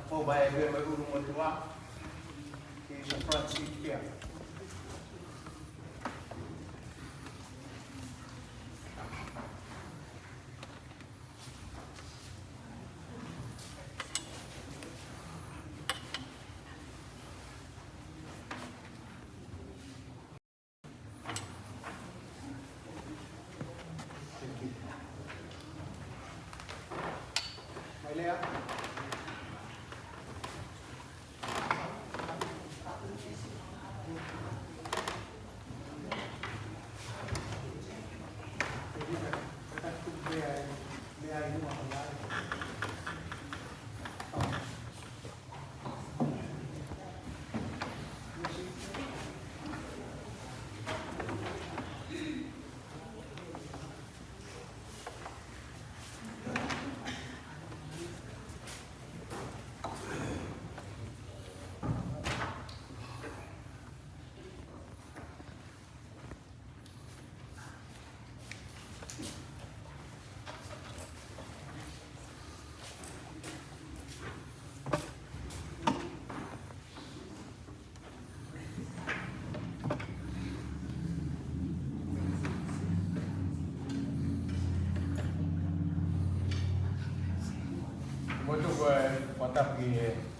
for by a very good one to walk. He's a front seat here. Mantap di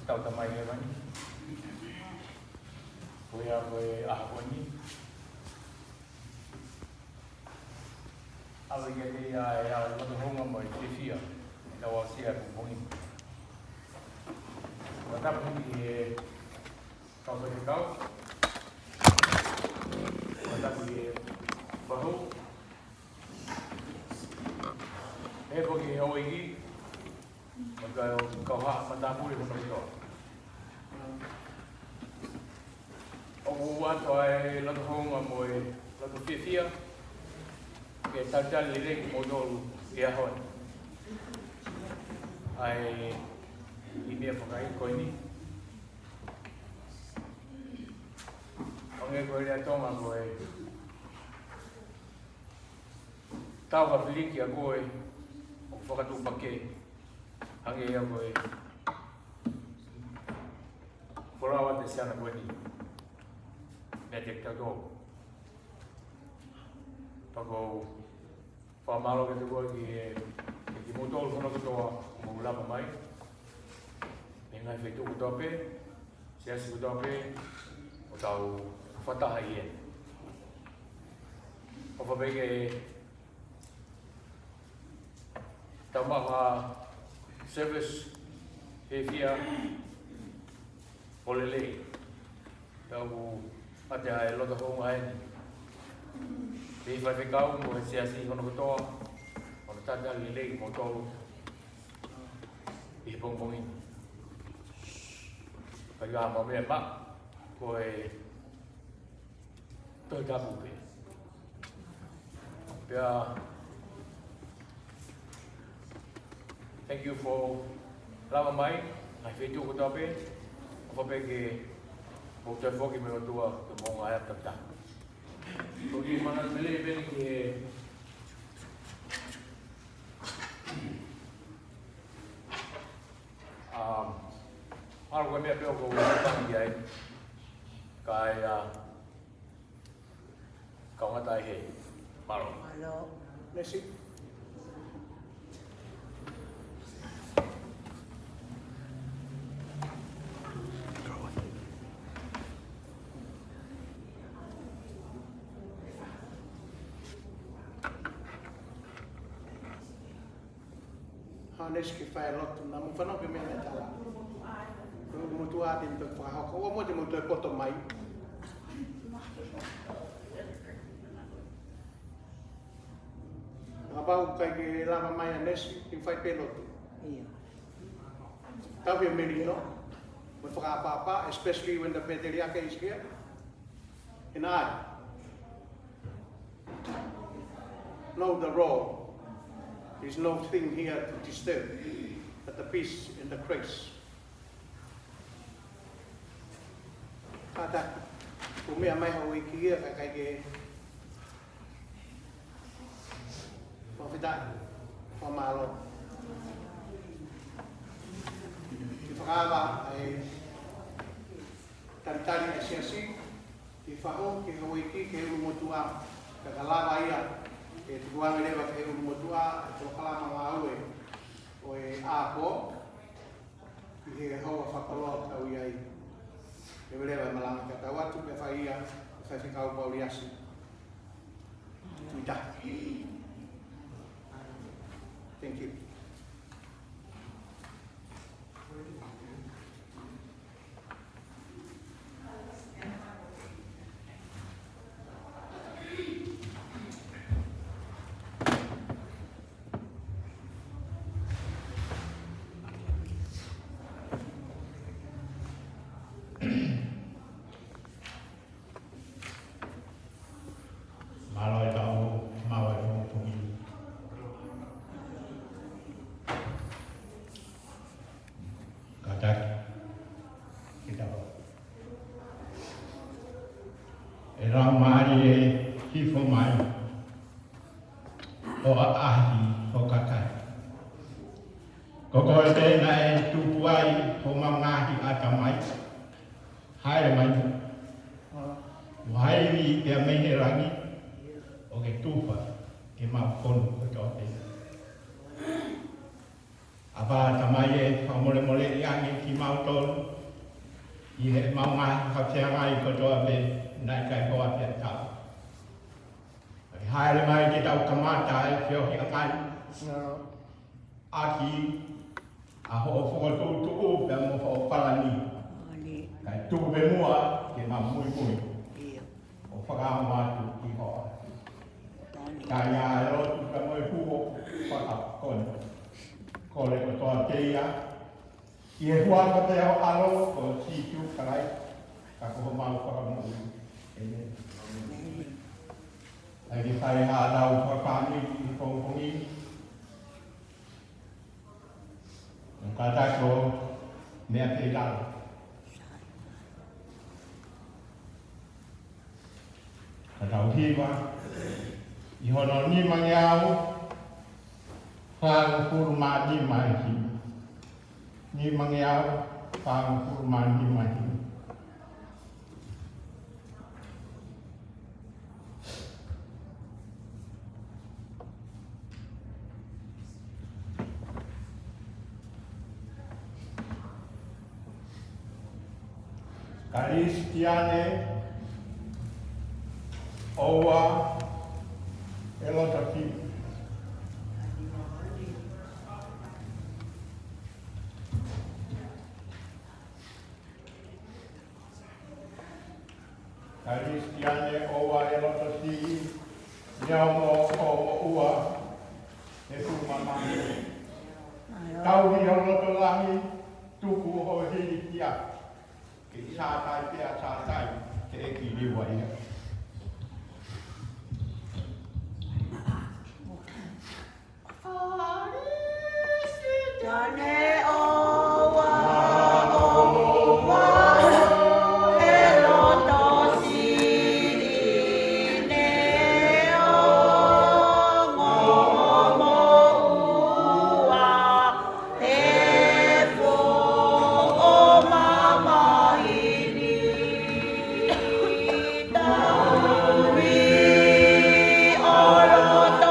tahu tamai ni mana? Boleh apa ni? Awak jadi ya lepas hongam mai Siosifa, dah siap bunyi. Mantap ni kau boleh kau. Mantap di bahu. Bagi awak ini. Kau hak matamu di mana itu? Aku buat toy lagu hong amoy lagu Siosifa. Kita cari lirik modal dia hon. Ai ini apa kau kau ini? Orang kau dia tahu amoy. Tahu apa lirik ya kau? Okatopa pakai. Hangi ya boy. Furawa de sana boni. Medek tago. Tago famalo que tuvo que motor sono que to mo la mai. Nenga feito o tope. Se asi o tope o tau fata hai. O fa bege tamaha service hefia olele tau ada logo hong ai di vai ficar mo siasi kono to ono tanda lele mo to i pong pong in kaya mo me ma ko to ta bu pe ya. Thank you for lava mai. Ai feito o tope. O que o te foque me tua que bom a época. Porque manas mele bem que algo me apelo com o tangue aí. Kai kau ngatai he. Malo. Malo. Nasi. Nes que Failotu na mo fano que me na tala. Mo tua din to fa ko mo de mo to poto mai. Abau kai que lava mai nes que fai Failotu. Iya. Tahu yang menino. Mo fa apa especially when the Talia'Uli is here. And I know the role. There's no thing here to disturb but the peace and the grace. Kata, kung may amay hawi kia kay ke pamalo. If Kava ai tantari e Siosifa ki whao ki hawaiki ke uru motua ka kalava ia ke tukuanga lewa ke uru motua e tō kalama ngā ue o e āpo ki he hoa whakaloa tau iai e lewa malanga ka tau atu ke whai ia e whai whikau pauri asu tuita. Thank you. Cristiane Owa Elotaki Cristiane Owa Elotaki Nyaumo o Ua e tu mamani Tau hi holotolahi tuku ho hili kia ke sātai pia sātai ke eki liwa ia. Tane owa owa eloto siri ne o momo ua e fo o mama ini tauri olotora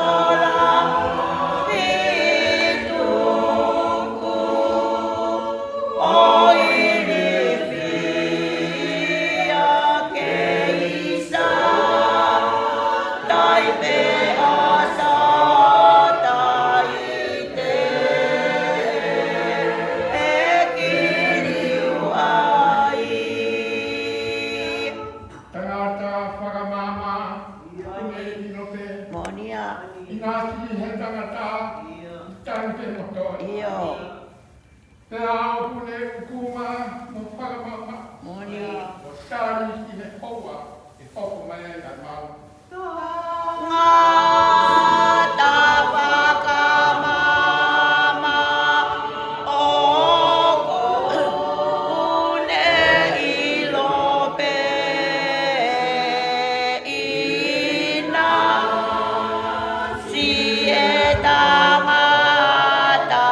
Sieta mata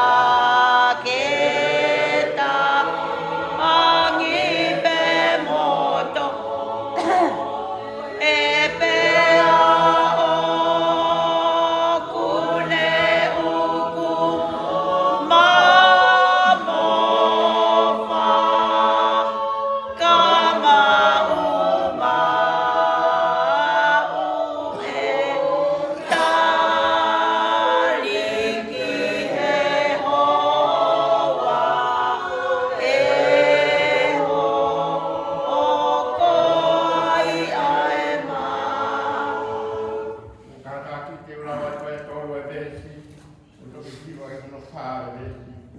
kita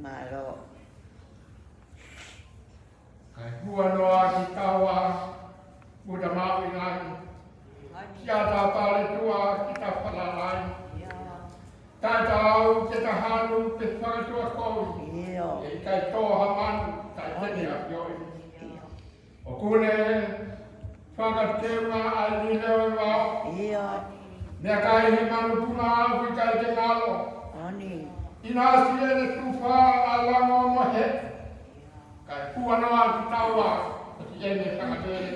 Malo. Kai hua noa ki tawa, Buddha mau ingai. Siata pale tua kita palalai. Tai tau ke tahanu te whakatua koui. E kai toha manu, tai tene a pioi. O kune whakateunga ai ni leo e wao. Mea kai he manu puna afu i kai te ngalo. Ina asi ene tuwha a lango mohe. Kai hua noa ki taua, o ti ene whakatene.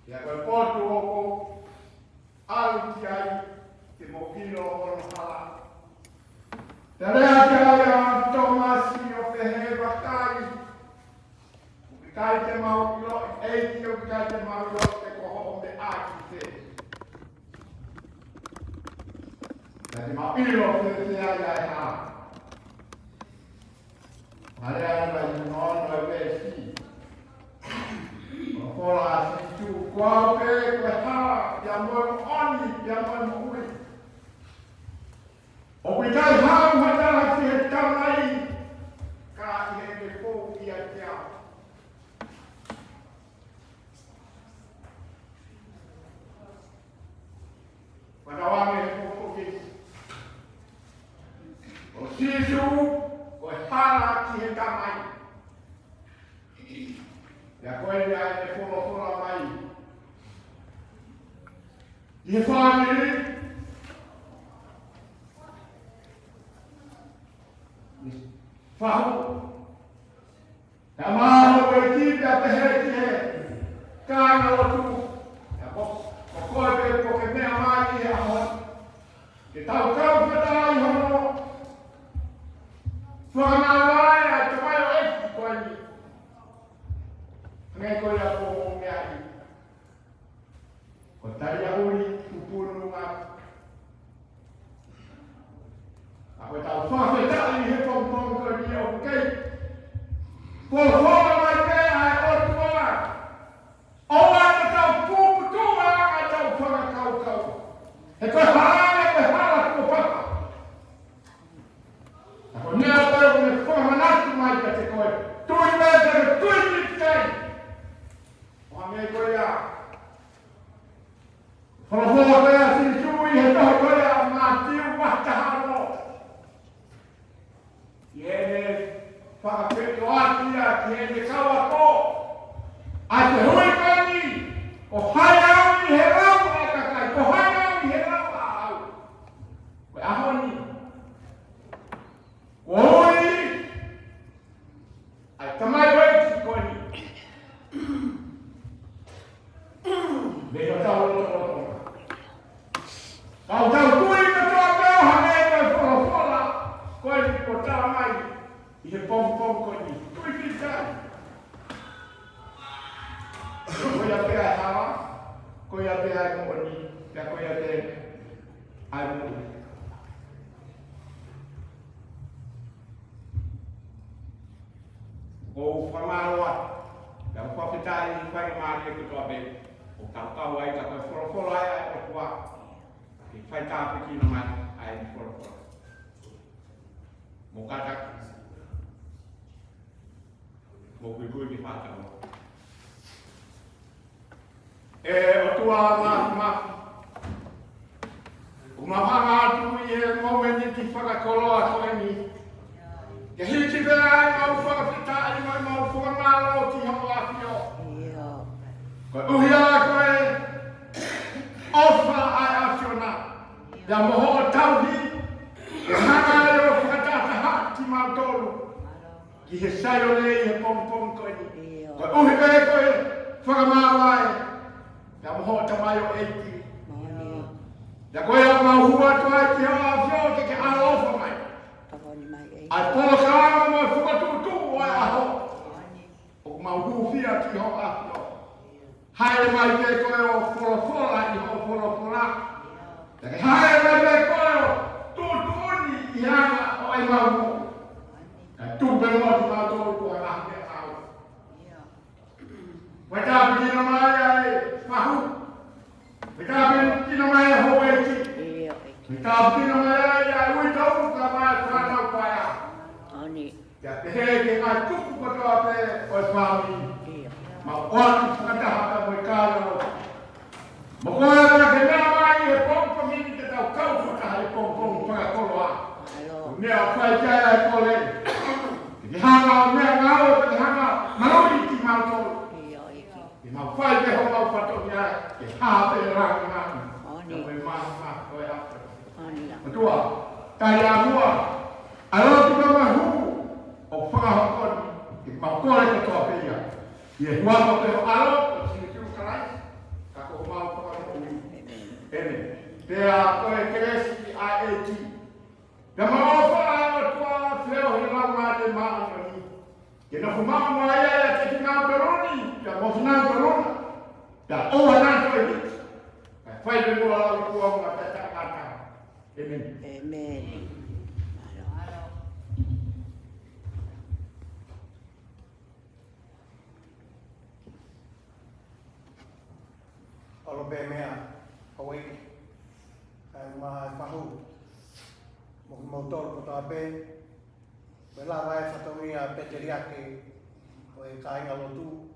Ia koe potu oko, alu ki ai, te mokino o no hala. Te rea ki ai a Tomasi o pehe wakai. Uki kai te mau ilo, eiti o ki kai te mau ilo, te koho o me aki te. Te mau ilo te ai ai haa. Hare ana i nono e pesi. O kola si tu kua pe koe haa, ia moe mo oni, ia moe mo ui. O pitai hau hatara ki he tamai, ka i he me pou ia te au. Wanawange he pou ki. O sisu, koe hala ki he tamai. Ia koe rea e te whora mai. I he whaneri, whahu. Ia maho koe kipe a te he ki he. Kāna o tu. Ia koe pe ko ke mea mai ki he ahon. Ke tau kau whatai hono. Whakamawai a te mai o eki koe ni. Ngai koe a po o mea i. Ko Talia'Uli Pupunu Afu. A koe tau whawhetali he pong koe ni o kei. Ko hora mai kei ai o tua. Oa te tau puputua a tau whakakau. He koe haane koe hala ko papa. A koe nea koe me whamanatu mai ka te koe. Tui mea te tui ni kei. Oa mea koe a. Whalahoa koe a si tui he taho koe a mātiu wahtahano. Iene whakawheto atia ki ene kawa ko. A te hui kani, o hai au ni he rau a kakai, ko hai au ni he rau a au. Koe ahoni. Ko hui, ai tamai wei koe ni. Meno tau roto. Kau tau tui ka toa peo hanei koe whora. Koe ni ko tawa mai, i he pom koe ni. Tui ki tai. Koe a pea hawa, koe a pea e mooni, pea koe a te ai mooni. O whamaroa, pea o whawhetai i whai maari e kutoa pe, o kau ai ka koe whoroforo ai ai o kua, ke whai tāpe ki na mai ai i whoroforo. Mo katak, mo kui ki whātau. E o tua mafu. O mawhanga atu i e mawene ki whakakoloa koe ni. Ke hiki pera ai mau whakawhitai mai mau whakamaro ki hau awhio. Koe uhi ala koe ofa ai awhio na. Ia moho o tauhi. E hanga e o whakatataha ki mau tolu. Ki he saio nei he pom koe ni. Koe uhi pera koe whakamaro ai. Ia moho tamai o eiti. Ia koe a mahua toa ki hau awhio ke alofa mai. Ai polo kaanga mo whakatutu o ai aho. O mahuwhia ki hau awhio. Haere mai te koe o wholofora i hau wholofora. Ia ke haere mai te koe o tūtuni i hanga o ai mahu. Ia tūpe moti mātoru ko ai ahme au. Wai tāpi kina mai ai mahu. Wai tāpi kina mai ai hoeti. Wai tāpi kina mai ai uitau ka mai whanau pai a. Ia te heke ngai tuku katoa pe o e whami. Ma oatu whakataha ka moe kāro. Ma koe ana ke mea mai e pompa mini te tau kau whakaha e pompong whakakolo a. Nea whai kia e kole. Ke hanga o mea ngao ke hanga maroi ki mautoro. Ke mau whai te ho mau whatoki ai. Ke hape e rangi mani. Ke moe maha koe atu. Matua, tai a mua. Alotu ka mahu. O whakahokoni. Ke mau kore katoa pia. Ie huako te ho alo. O sinikiru karai. Amen. Te a koe kresi a eti. Te maofa a tua fleo he ngā te maangani. Ke na kumama mo ia te ki ngā peroni. Te mo ngā perona. Te oha ngā toi. Whai te mua au kua ngā te tākata. Amen. Amen. Alo be mea, Hawaii, ai maha whahu. Mo tolu ko tā pē. Me la vai whatongia Peteriake, o e kāinga lotu.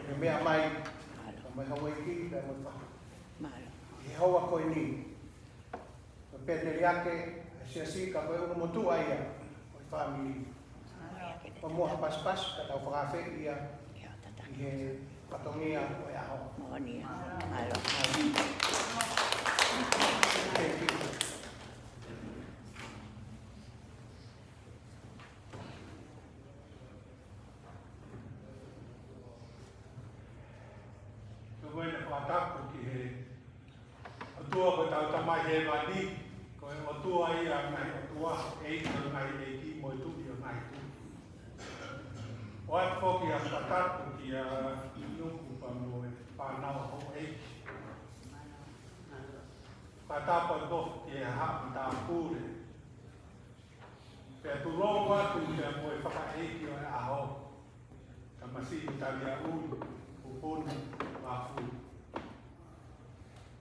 Me mea mai, o me Hawaii ki, me mo whahu. I haua koe ni. Me Peteriake, Siosifa, koe uno motu aia, o i whamili. O moha pas, ka tau whakawhi ia, i he whatongia o e aho. Koe na whātaku ki he atua ko tau tamai he wani, koe atua i a ngai atua, e o ngai e ki mo i tuki o ngai tu. O atu whoki a whātaku ki a nuku pa mo e whanau ho e. Whātapa doh ki e hapi tā pūre. Pea tu longu atu ki a mo e whakaeki o e aho. Ka masi i Talia'Uli Pupunu Afu.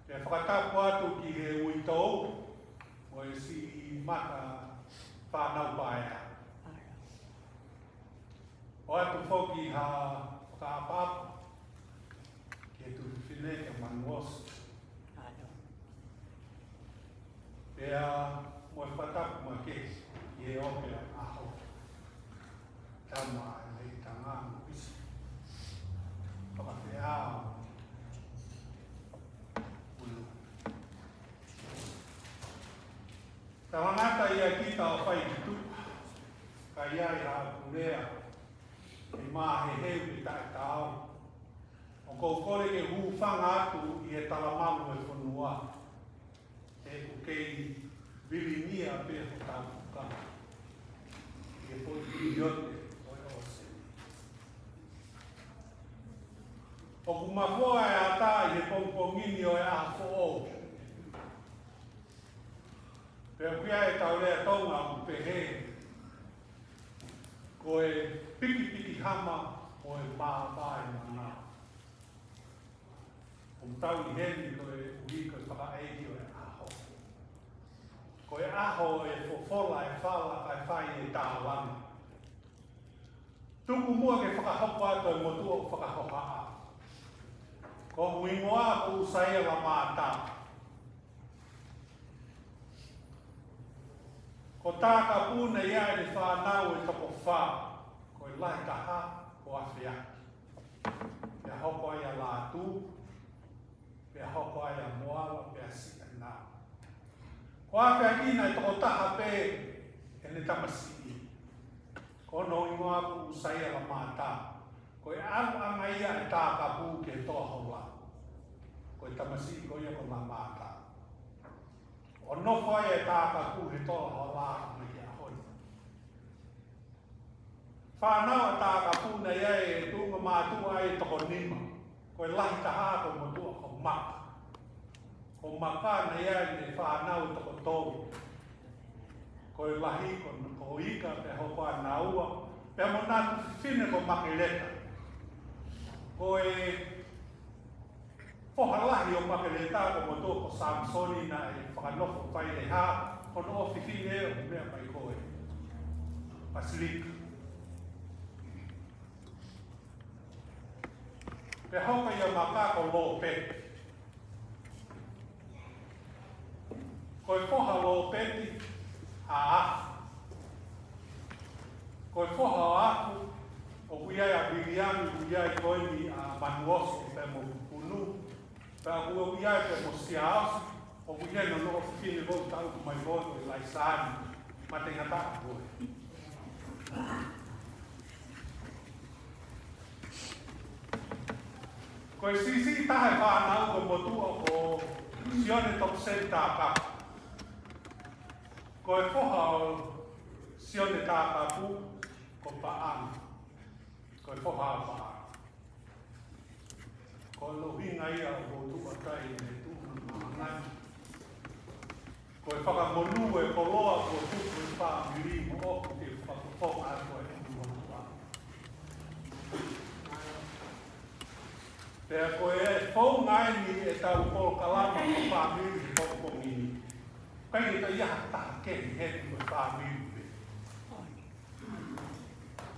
E whakatapu atu ki he uitou, o e si i mata whanau paea. O atu whoki ha whakaapapa, ki e tu whineka manuosi. Pea mo e whatapu ma ke, ki e opea aho. Tama e mei tangāmu isi. Whakawhiao. Tā wangata ia ki tā o whai ki tuka, ka ia i ha kurea, e mahe heu i tae tāo. O kou kore ke hu whanga atu i e talamamu e whanua, e ku kei vilinia pe ho tā kuka, i e poi ki iote o e ose. O ku mafua e ata i e pongpongini o e ahafo o. Pea pia e tau lea tonga u pehe, ko e piki hama o e maa mana. O tau i heni ko e uika whakaehi o e aho. Ko e aho e fofola e whala kai whai e tāwanga. Tuku mua ke whakahopo ato e motua o whakahoha a. Ko huingoa ko usai la mātā. Ko tā ka pūna ia e whānau e toko whā, ko e lai taha ko awhiaki. Pea hoko ai a lātū, pea hoko ai a moala, pea si a nā. Ko awhiaki nei toko taha pē e ne tamasii. Ko no ingoa ku usai ala mātā. Ko e anga ia e tā ka pū ke toa haula. Ko e tamasii ko ia ko ngā mātā. O nofo ai e tā ka ku he toa hola me ki a hoi. Whanau a tā ka ku nei e tūnga mātua ai toko nima. Ko e lahi taha ko motua ko maka. Ko maka nei ai ne whanau toko tōu. Ko e lahi ko ika pe hoko a naua. Pe mo nātu whine ko makeleta. Ko e whahalahi o makeleta ko motua ko Samsoni na e whakanofo whai le hā, kono o whiwhine o mea mai koe. Pasilika. Pe hoka ia maka ko lo peti. Ko e whoha lo peti a afu. Ko e whoha o afu, o kuiai a Viliami, kuiai koe ni a manuosi pe mo pupunu. Pe a kuiai pe mo siaosi, o kuiai no loko whiwhine vau tau ku mai voto i lai sāni, ma te ngataka koe. Ko e sisi tahe whanau ko motua ko sione tok sen tāka. Ko e poha o sione tāka pu, ko paang. Ko e poha o paang. Ko lo hinga ia o tua kai me tu maangai. Ko e whakamonu e koloa ko tupu e pā miri mo o te whakapoka ato e tua. Pea ko e whau ngai ni e tau kolo kalama ko pā miri ko pongini. Kai e ta ia ta keni heni ko pā miri.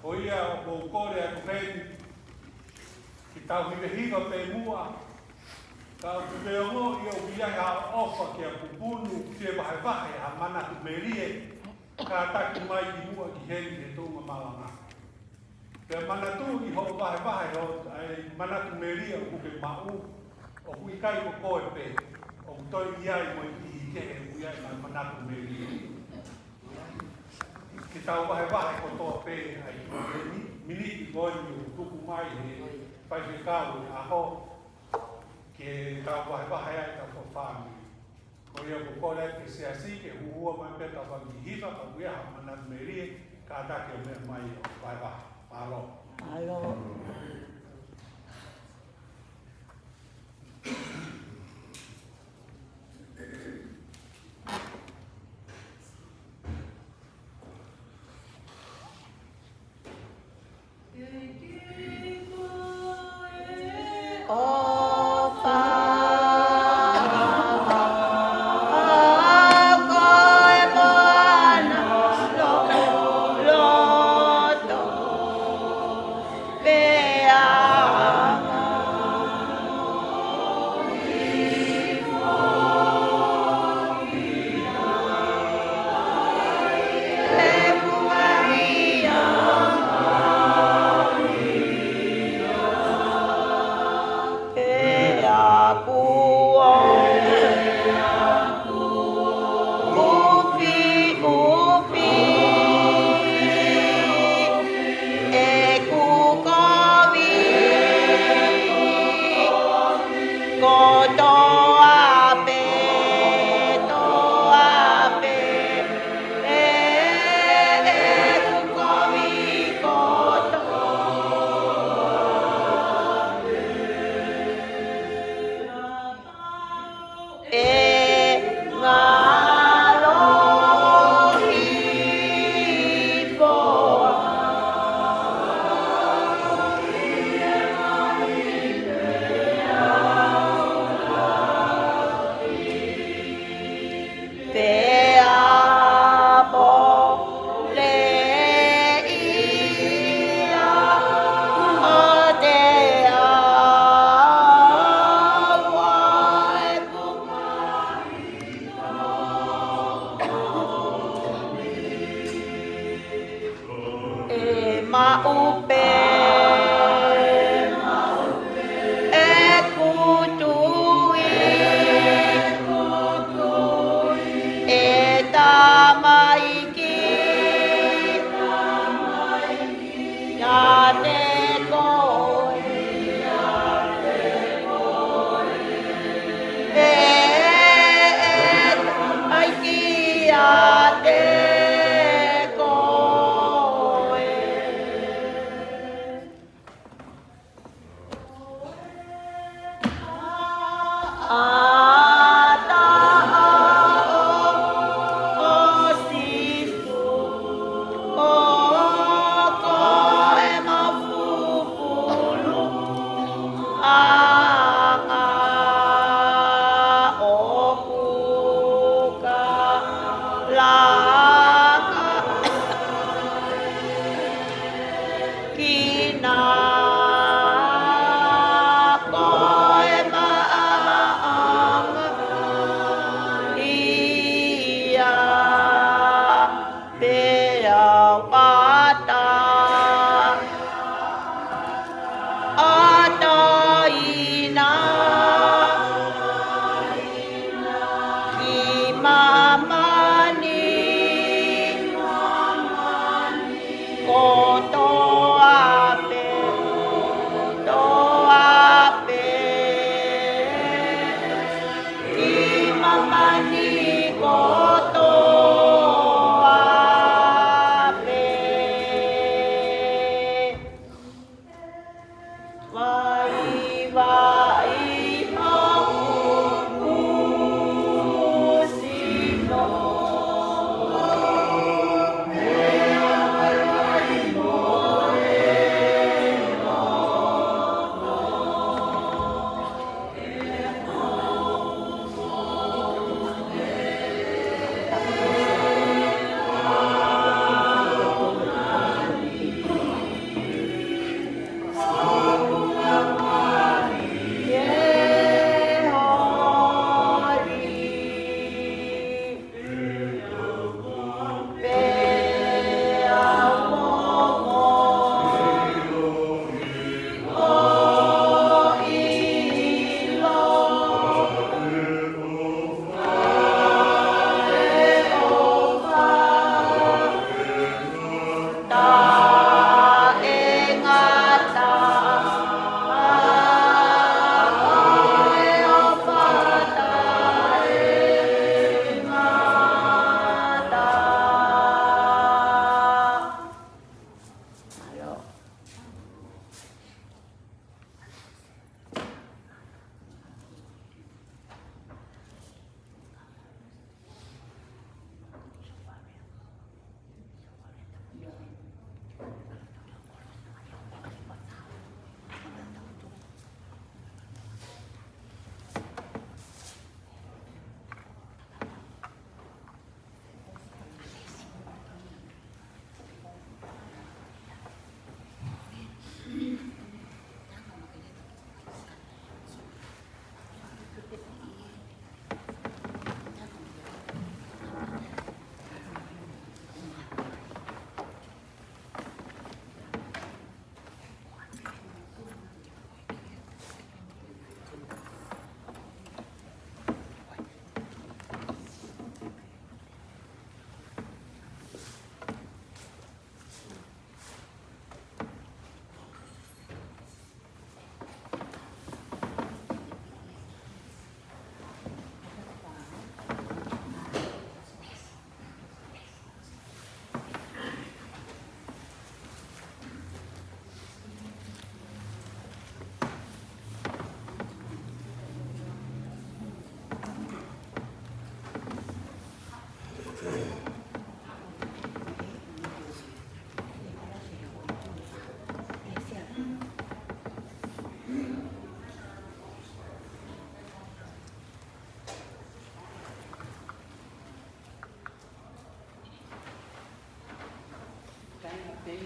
O ia o kore a kuheni ki tau hiwehiwa pe mua. Tau kuweongo i o wiai ha ofa ki a pupunu ki e wahe ha mana tu merie. Ka taki mai ki mua ki heni e tonga malanga. Pea mana tu i ho wahe ho mana tu merie o kuke mau. O kui kai ko koe pe. O toi iai mo i ke e wiai mana tu merie. Ki tau wahe ko toa pe ai heni. Mini i goi o tuku mai he pai me kau a ho. Ke tau wahe ai tau ko whāmi. Ko ia ko kore ke se asi ke huhua mai pe tau wangi hiva ka uia ha mana merie ka take o mea mai o wahe. Alo. Alo. Kina koe maa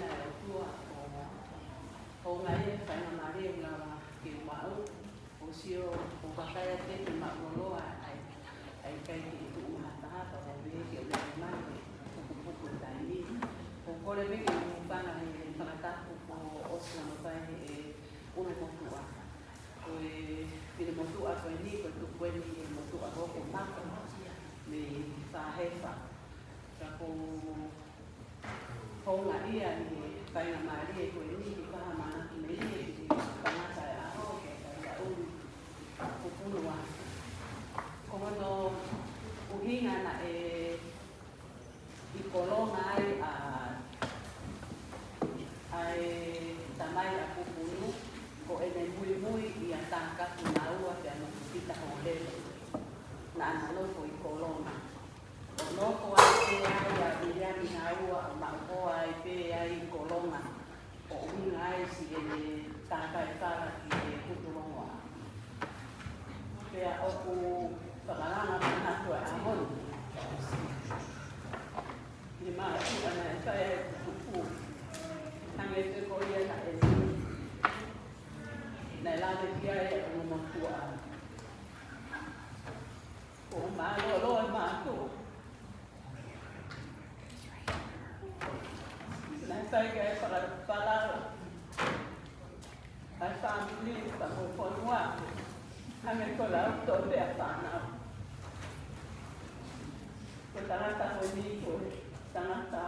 na o tua o ngai whai na mare o lawa ke wau o sio o kakaya te ki mauloloa ai kai ki tu uhataha o me ke o lai mai puku taimi o kore me ki upana he whakatapu o osla no pai e ume motua o e pile motua koe ni koe tu koe ni e motua hoko maka me whahefa ka ko honga ia ni whai na mare koe ni ki paha mana ki me ni ki whanata e aho ke Talia'Uli Pupunu Afu. Kono no uhinga na e i kolonga ai tamai a pupunu ko ene mui i a tāka ki nga ua te anu pita ho lele na anano ko i kolonga. O noko ai pe ai a viriani nga ua o mauko ai pe ai i kolonga o uhinga ai si ene tāka e tāra ki e kuturongoa. Pea oku whakaranga manatu a ahonu. Ni maa tu ana e whai e kutuku. Hange te ko ia na e na lave kia e o motua. Ko maa lo e maa tu. Na whai ka e whakara. Ai whamili ka mo whanua. Hange ko lau tō te a whanau. Ko tangata ko ni ko tangata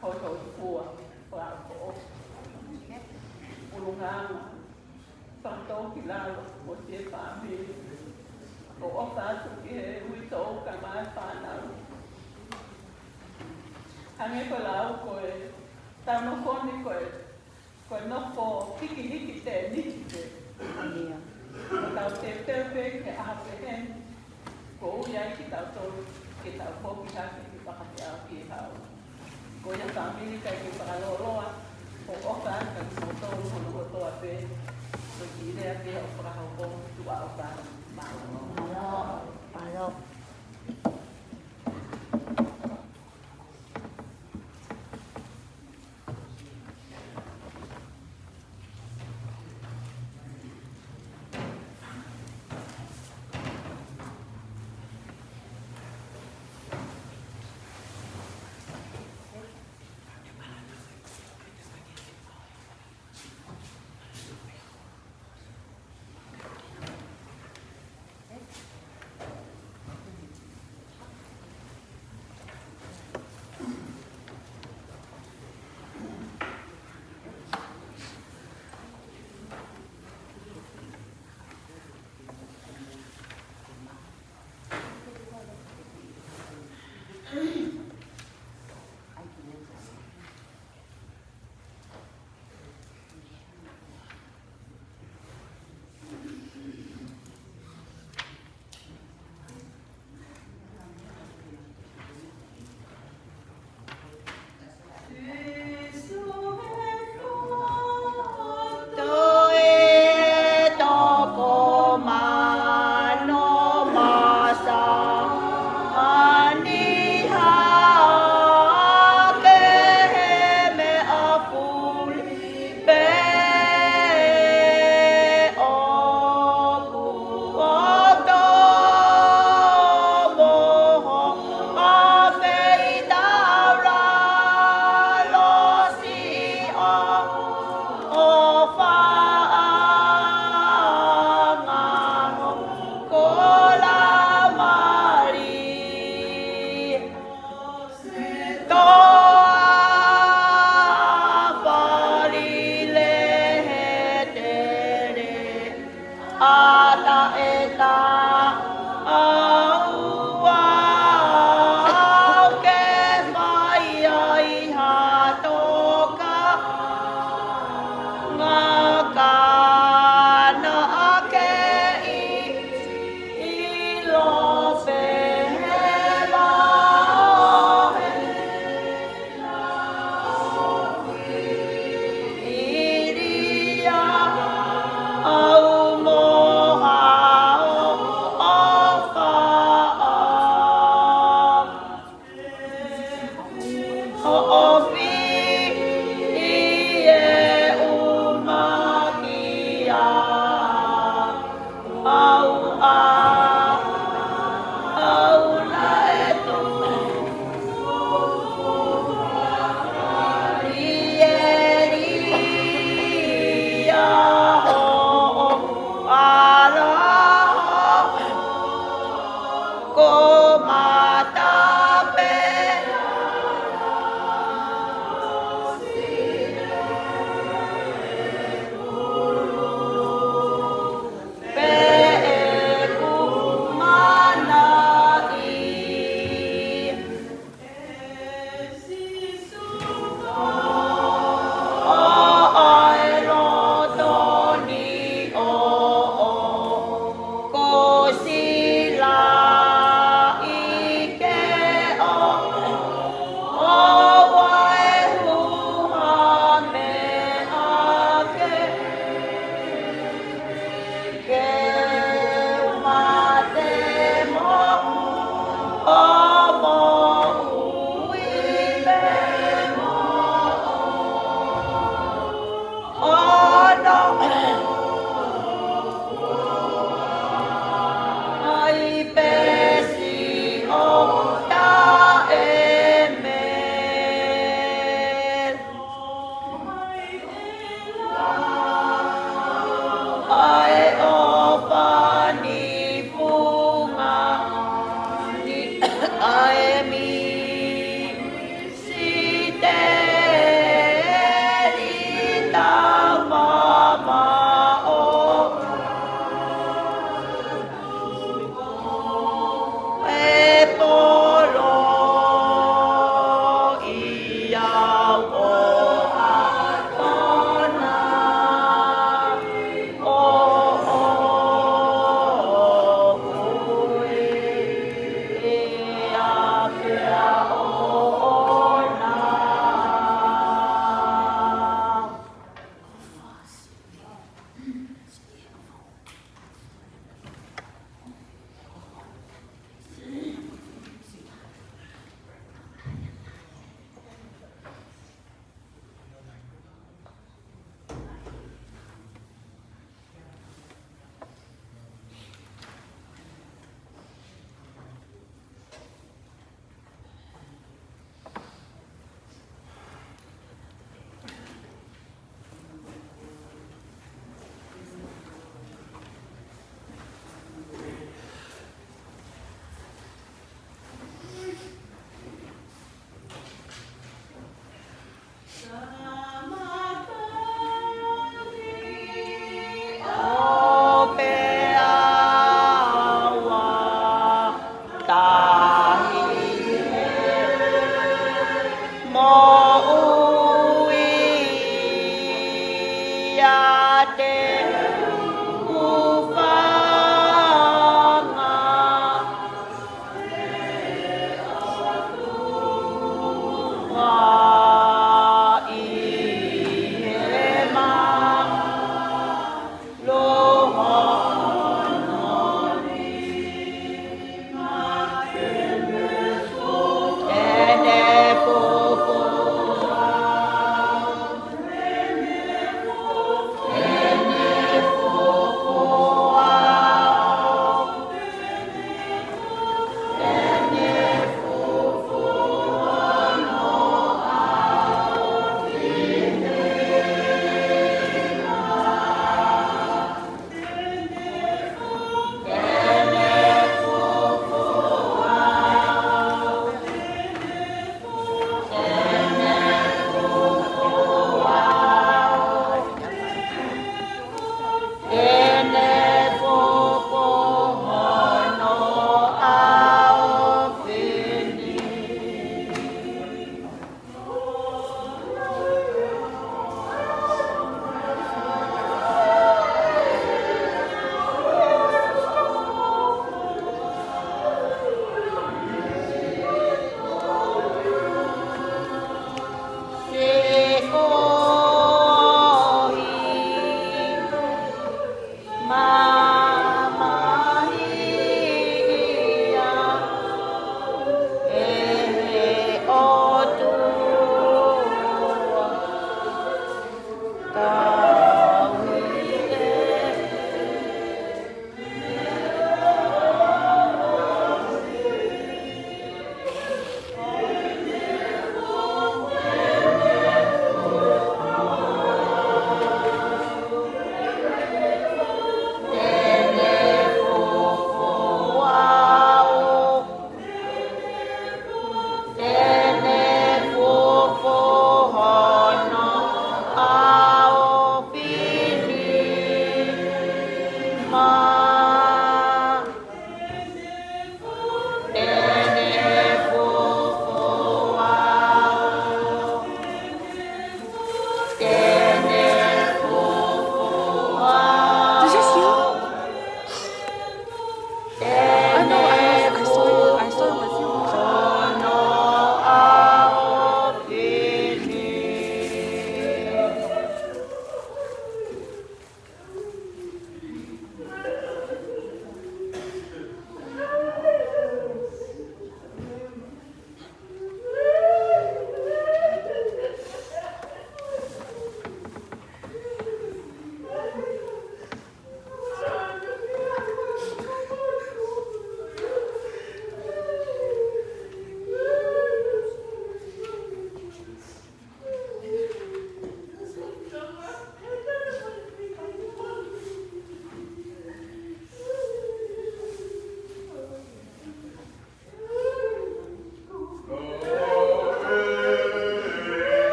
hoto i fua. Ko au ko o. Ulunganga. Whakatau ki lau o te whamili. Ko oka atu ki he huito o ka mai whanau. Hange ko lau ko e tano koni ko e nofo hiki te niki te. Ko tau te tepe ke aha pehen. Ko ui ai ki tau tolu ke tau poki hake ki whakate au ki hau. Ko ia whamili kai ki whakaloloa. Ko oka aka ki mo tolu kono kotoa pe. Ko ki irea pe o whakahau ko tua o ka maa. Alo. Au moha o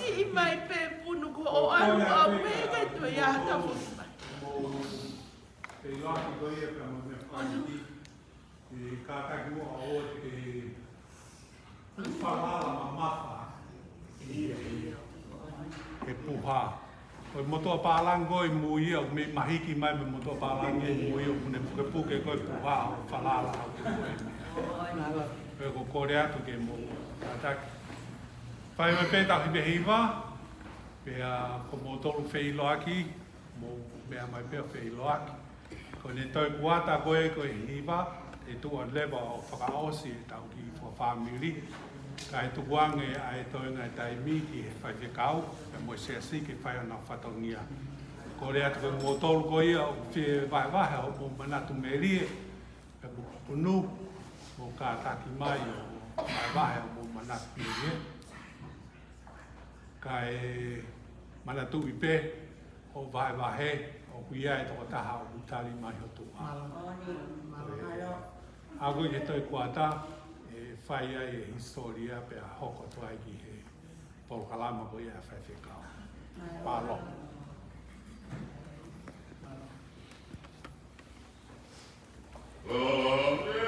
si mai pe punu ko o anu au me kai tu ia ta fu. Te laki ko ia ka mo me whaiti. E ka taki mua o te whalala ma mawha. E puha. Koe motoa pālango i mui au me mahiki mai me motoa pālango i mui au kune puke koe puha au whalala au te koe. Koe ko kore atu ke mo tātaki. Whai mai pētahi behiwa, pēa ko mō tolu wheiloaki, mō mea mai pēa wheiloaki. Ko ne toi kuata koe koe hiwa, e tua lewa o whakaosi e tau ki whawhamiri. Ka e tukuange a e toi ngai taimi ki he whai whekau, e mo seasi ki whai ana whatongia. Ko rea tuku mō tolu ko ia o whie vai wahe o mō manatu merie, e mō punu, mō ka taki mai o vai wahe o mō manatu merie. Ka e manatu i pē o vai wahe, o kuia e toko taha o utali mai o tua. Ako i he toi kuata, whai ai e historia pe a hoko toai ki he polokalama ko ia whai whekau. Pālo. Oh,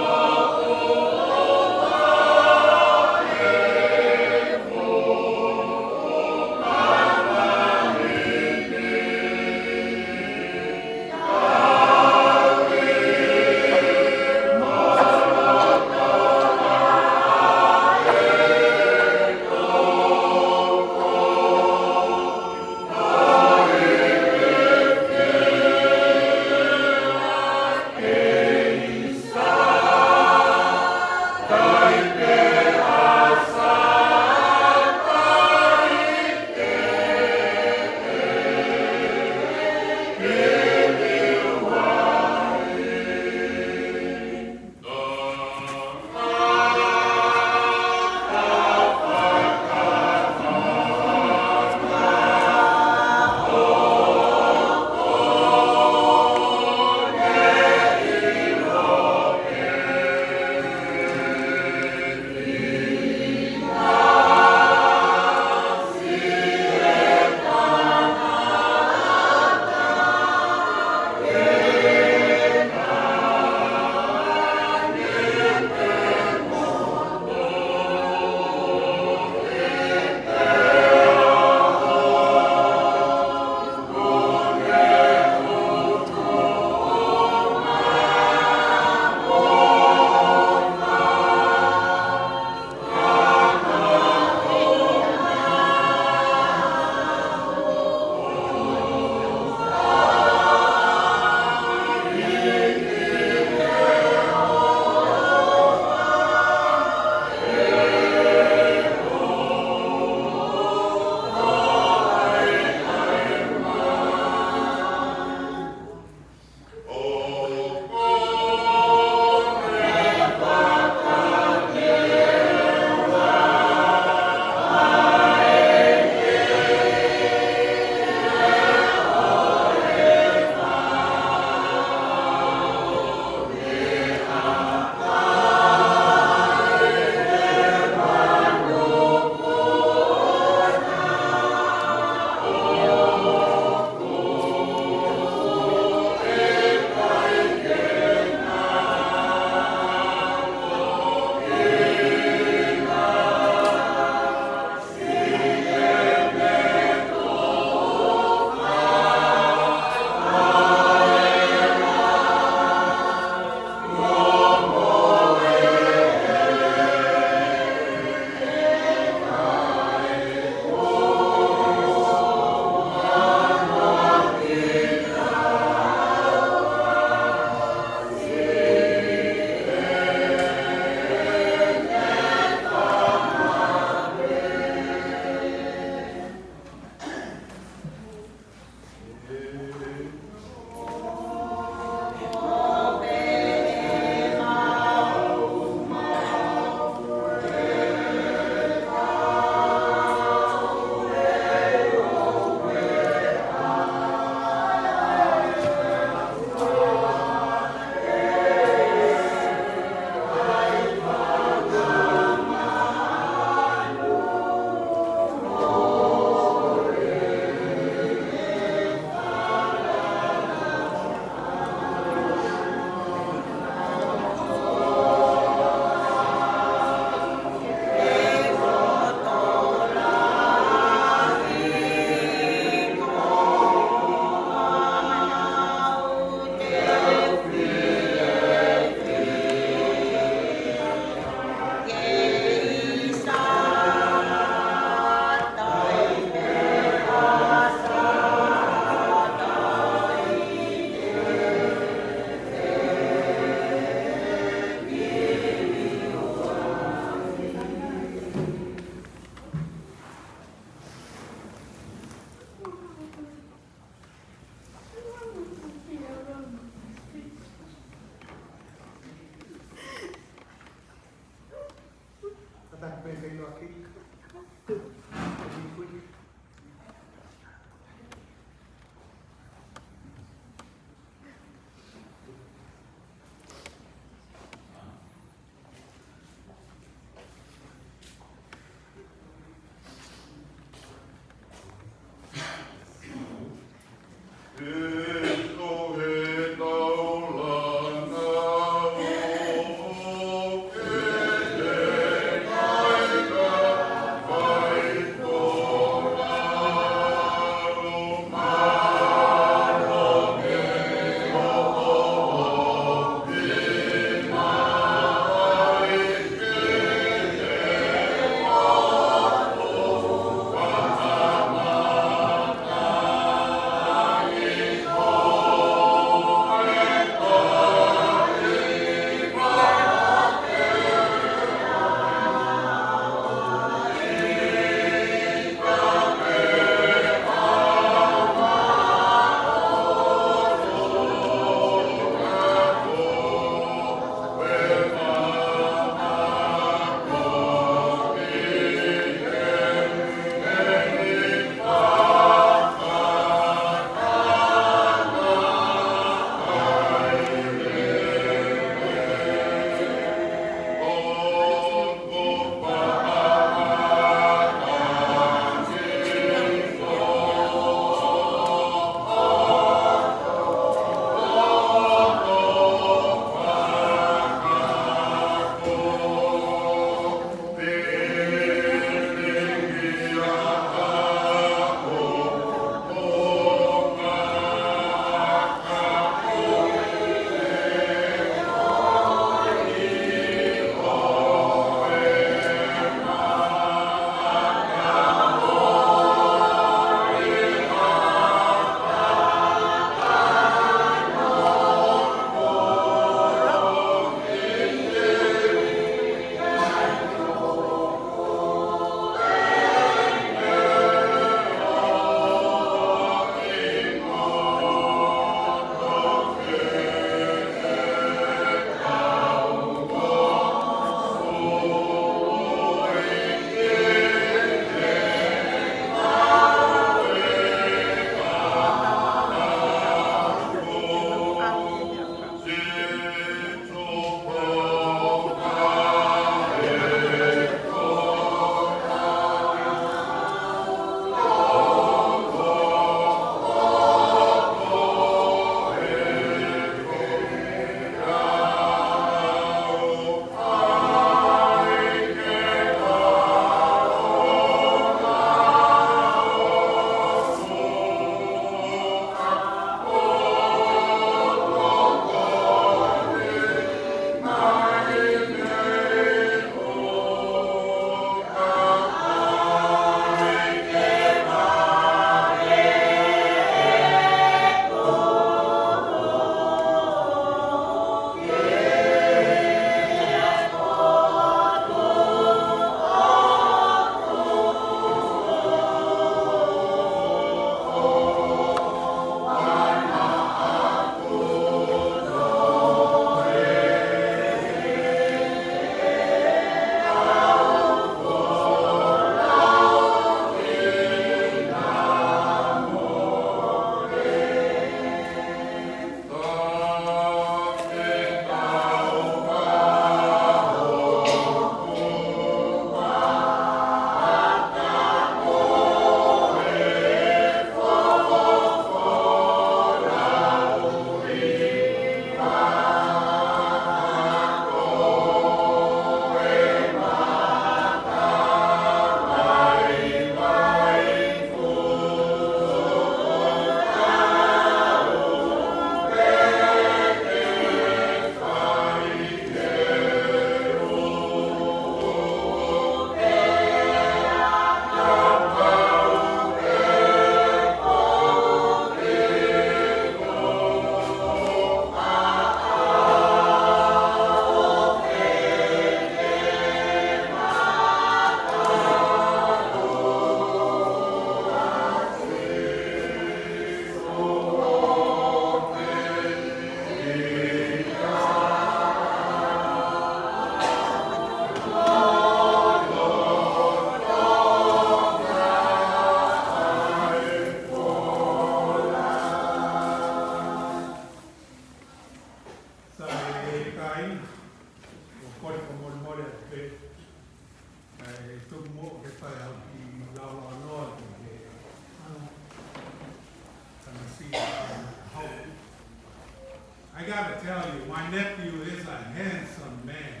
I gotta tell you, my nephew is a handsome man.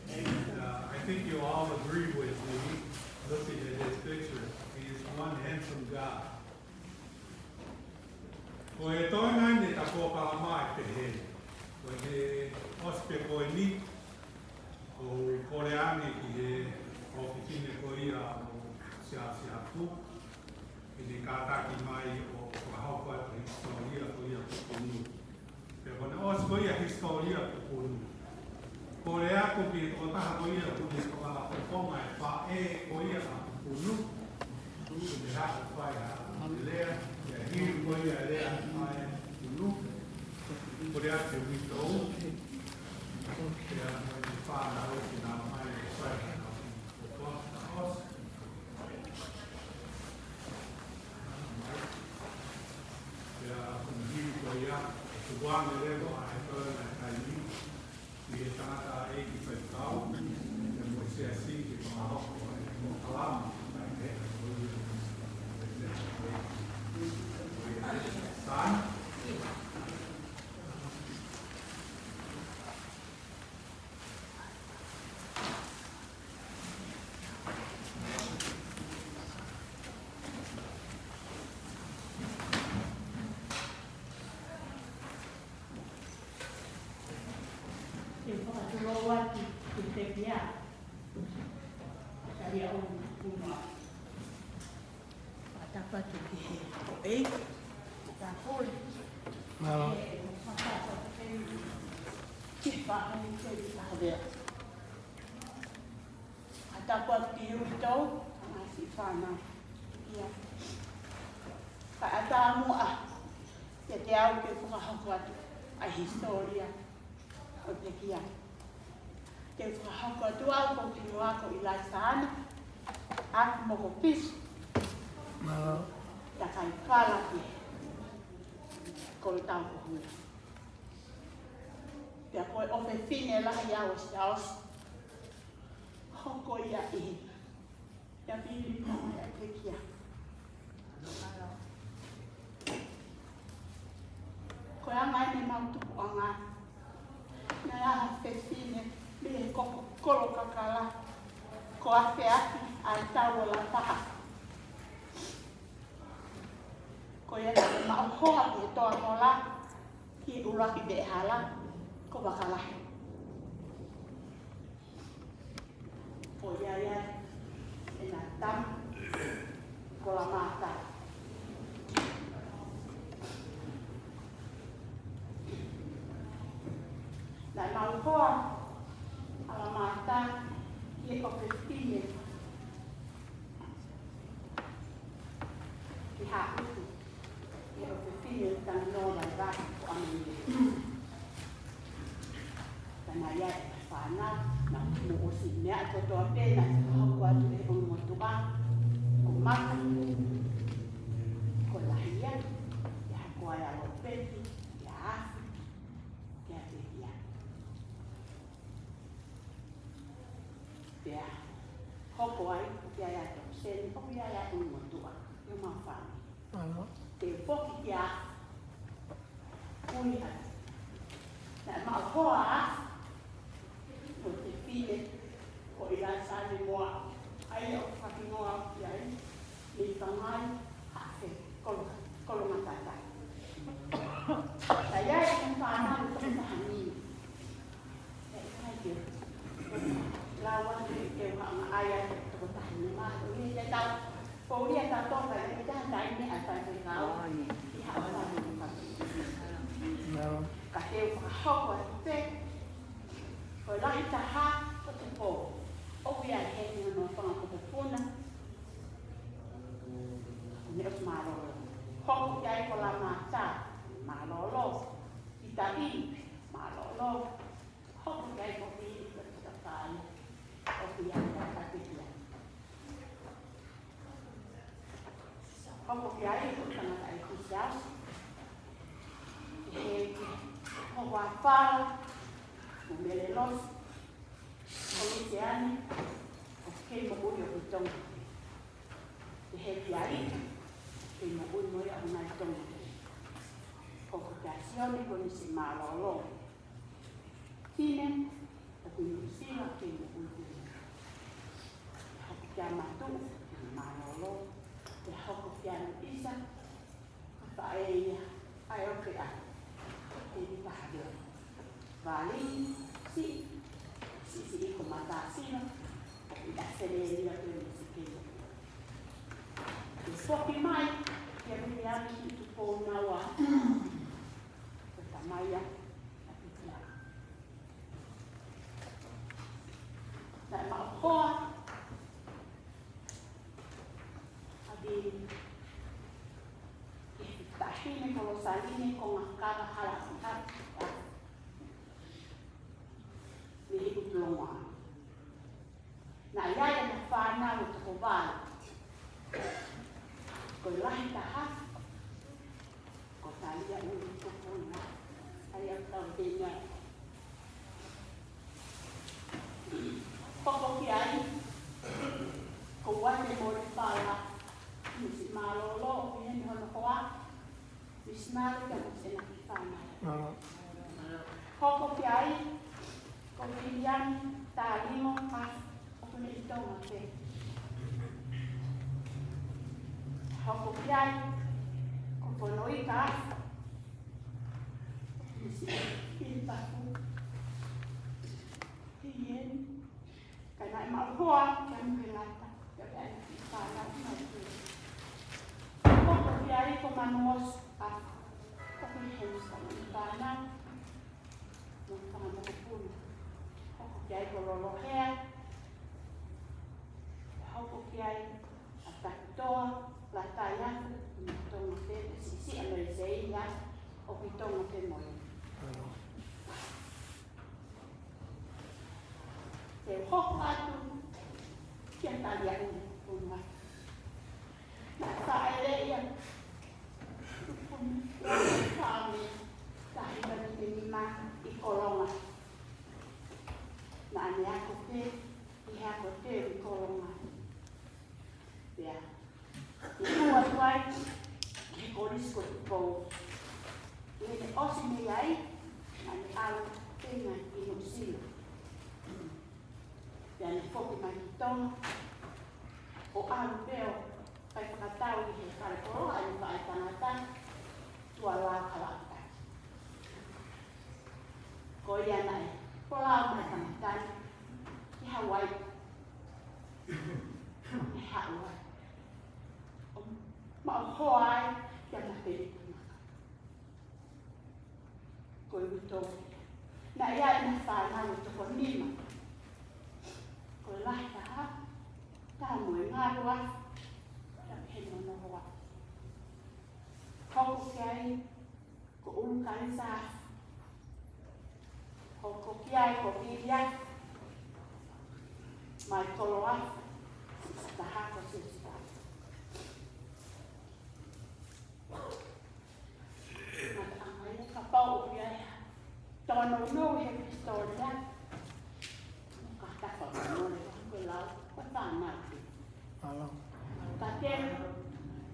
And I think you'll all agree with me, looking at his picture. He is one handsome guy. Ko e toi ngai ne ta ko kalama e te he. Ko he ospe ko e ni. Ko kore ane ki he ofisine ko ia o Siosifa. Ki ne kātaki mai o haupa te historia ko ia Pupunu. Pe kone os ko ia historia Pupunu. Ko le ako ki o taha ko ia kune ko ala poponga e wha e ko ia Pupunu. Kune hako whai a lea. Ia hiru ko ia lea ai Pupunu. Ko le ate witou. Ia mai whanau ki nā mai e whai o toa os. One level, I heard that I knew the Tata 85,000 and was seeing it on a lot like that. Son? Talia'Uli Pupunu Afu. Atapa tu ki he o e. Ta hoi. Malo. Matapa te he. Kipa ai te ta havea. Atapa ki hui tau. Tanga si whanau. Ia. Ka ata mua. Te au ke whakahoko atu. A historia. O te kia. Te whakahoko atu au ko tino ako I lai sāne. Aku moko pisu. Ta kai kala ki. Ko le tau ko hui. Te koe ofe fine lahi au si aus. Hoko ia I. Te pili kama ia te kia. Koe anga ene mautuku anga. Nai aha fe fine. Mire koko kolo kakala. Ko afe aki ai tau la paha. Ko ia te mauhoa ki toa mola. Ki uraki be hala. Ko bakala. Ko ia ia. E nā tam. Ko la mata. Nai mauhoa. Ala mata. Ki o festine. Ki hakutu. Ki o festine tang no vai vai o amini. Tana ia e whana. Na mo o si mea to toa pena. Hoko atu e o motua. Ko mata. Ko lahia. Ki hako ai alo peti. Ki afi. Ki ate ia. Pea. Hoko ai. Ki ai ato sen. O ki ai ato motua. Yo ma whani. Te poki ki a. Ui ai. Na ma hoa a. Ko te fine. Ko I lai sāne moa. Ai o whaki noa ki ai. Ni whangai. Hafe. Kolo matatai. Tai ai en whanau tō tahani. E kai ki. Lawa ke hanga ai ai tō tahani ma. Ui te tau. Ko ui e tau tōka e te handa I mea tai te kau. I hawa tau ni whaki. Ka teo whakahoko atu te. Ko lahi taha o te pō. O ia he ni no whanga ko te puna. Ne o maroro. Hoko ki ai ko la mata. Maroro. I ta I. Maroro. Hoko ki ai ko I. Ko te takai. O ki ai ka takikia. Hoko ki ai ko tangata ai kusias. He hoko a whara. O mele los. O luciani. O kei mo ui o kutonga. Te he ki ai. Kei mo ui moi a unai tonga. Hoko ki Operazione con Isama'u. Tine, Takumusila, Kenya Ultimo. Hokiama tu, Isama'u. Te hokiama isa, Paella, Ayokea. Ini bahagia. Vali, si komatasi, tidak sendiri lagi mesti. Foki mai, yang ini itu pun nawa. Pertama ya, tapi tidak. Nak mau kau, adi, tak ini kalau salini kau ngakar halal kita, ni hidup lama. Nah ya yang fana untuk kobal. Kau lahir dah, kau Talia'Uli Pupunu Afu tahu dia. Kau kiai, kau wajib berpala, mesti malolo, ini orang kuat, mesti malu kan mesti nak fana. Kau kiai, kau kiai talimo pas, kau ni itu macam. Hoko kiai, ko ponoi ka, pintaku, hien, karena mau hoa, kan pelata, jadi sana nanti. Hoko kiai ko manuos ka, ko hens kana, mungkin pun, hoko kiai ko lolohea, hoko kiai atak toa. La talla, pitong te si ano isay ya o pitong te mo. Te hokatu kian Talia'Uli Pupunu Afu. Na saile ya. Kami dahil lima ikolonga. Na ani ako te iha ko te ikolonga. Ya. Itu wajib dikoris kau ini osini yai ani al dengan ilusi dan fokus magitong o al beo pai pakatau di kalau ani pai tanatan tuala kalata kau dia naik pola mai tanatan di Hawaii di Hawaii mau hoai yang nak pilih kau itu nak ya nak faham itu kau ni kau lah dah kamu ingat luar tak hendak nak buat kau kiai kau ungkar sah kau kiai kau pilih mai keluar dah kau selesai. Kapau dia, tahun lalu yang historia, kata kalau orang belau, petang nanti. Tapi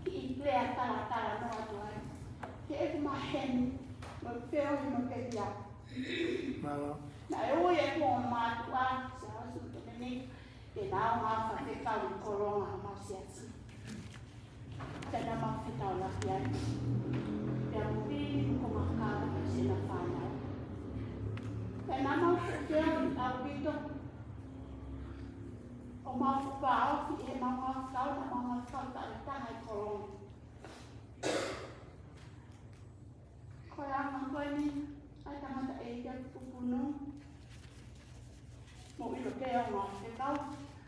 Ibrahim tala no tuan, dia mahen, berfeu berkerja. Nah, yang mau matuan, saya sudah ni, dia nak apa kita kolong masih sih. Karena masih tahu lah dia. Yang mungkin kumakala kasi na panal. Kaya naman siya, ako dito. O mga pao, mga kao na mga kao tayo kolong. Kaya ang ko ni, ay tama ta Talia'Uli Pupunu. Mo ilokeo mo, ikaw,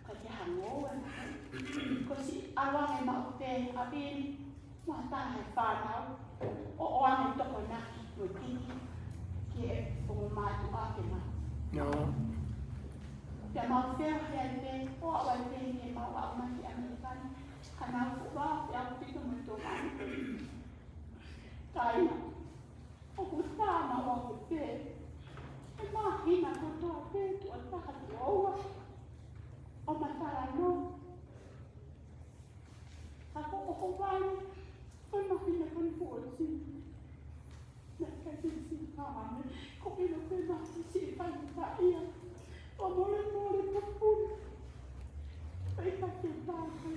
kaya hangoan. Kasi awang ay maute, abin, mata ay panal. O ano Tokonaki, Tokonaki, kaya pumamatu akin na. Kaya mag-fair health, o awal din yung mga si Amerikan, kanang ko ba, kaya ako dito mo ito tayo na, o tama ako pe, mahina ko ito pe, tuwan pa katuwa, o matalano. Ako ko ba, mahina ko po, mane ko pino pena si pa ia o mole pupun pai ka te pāke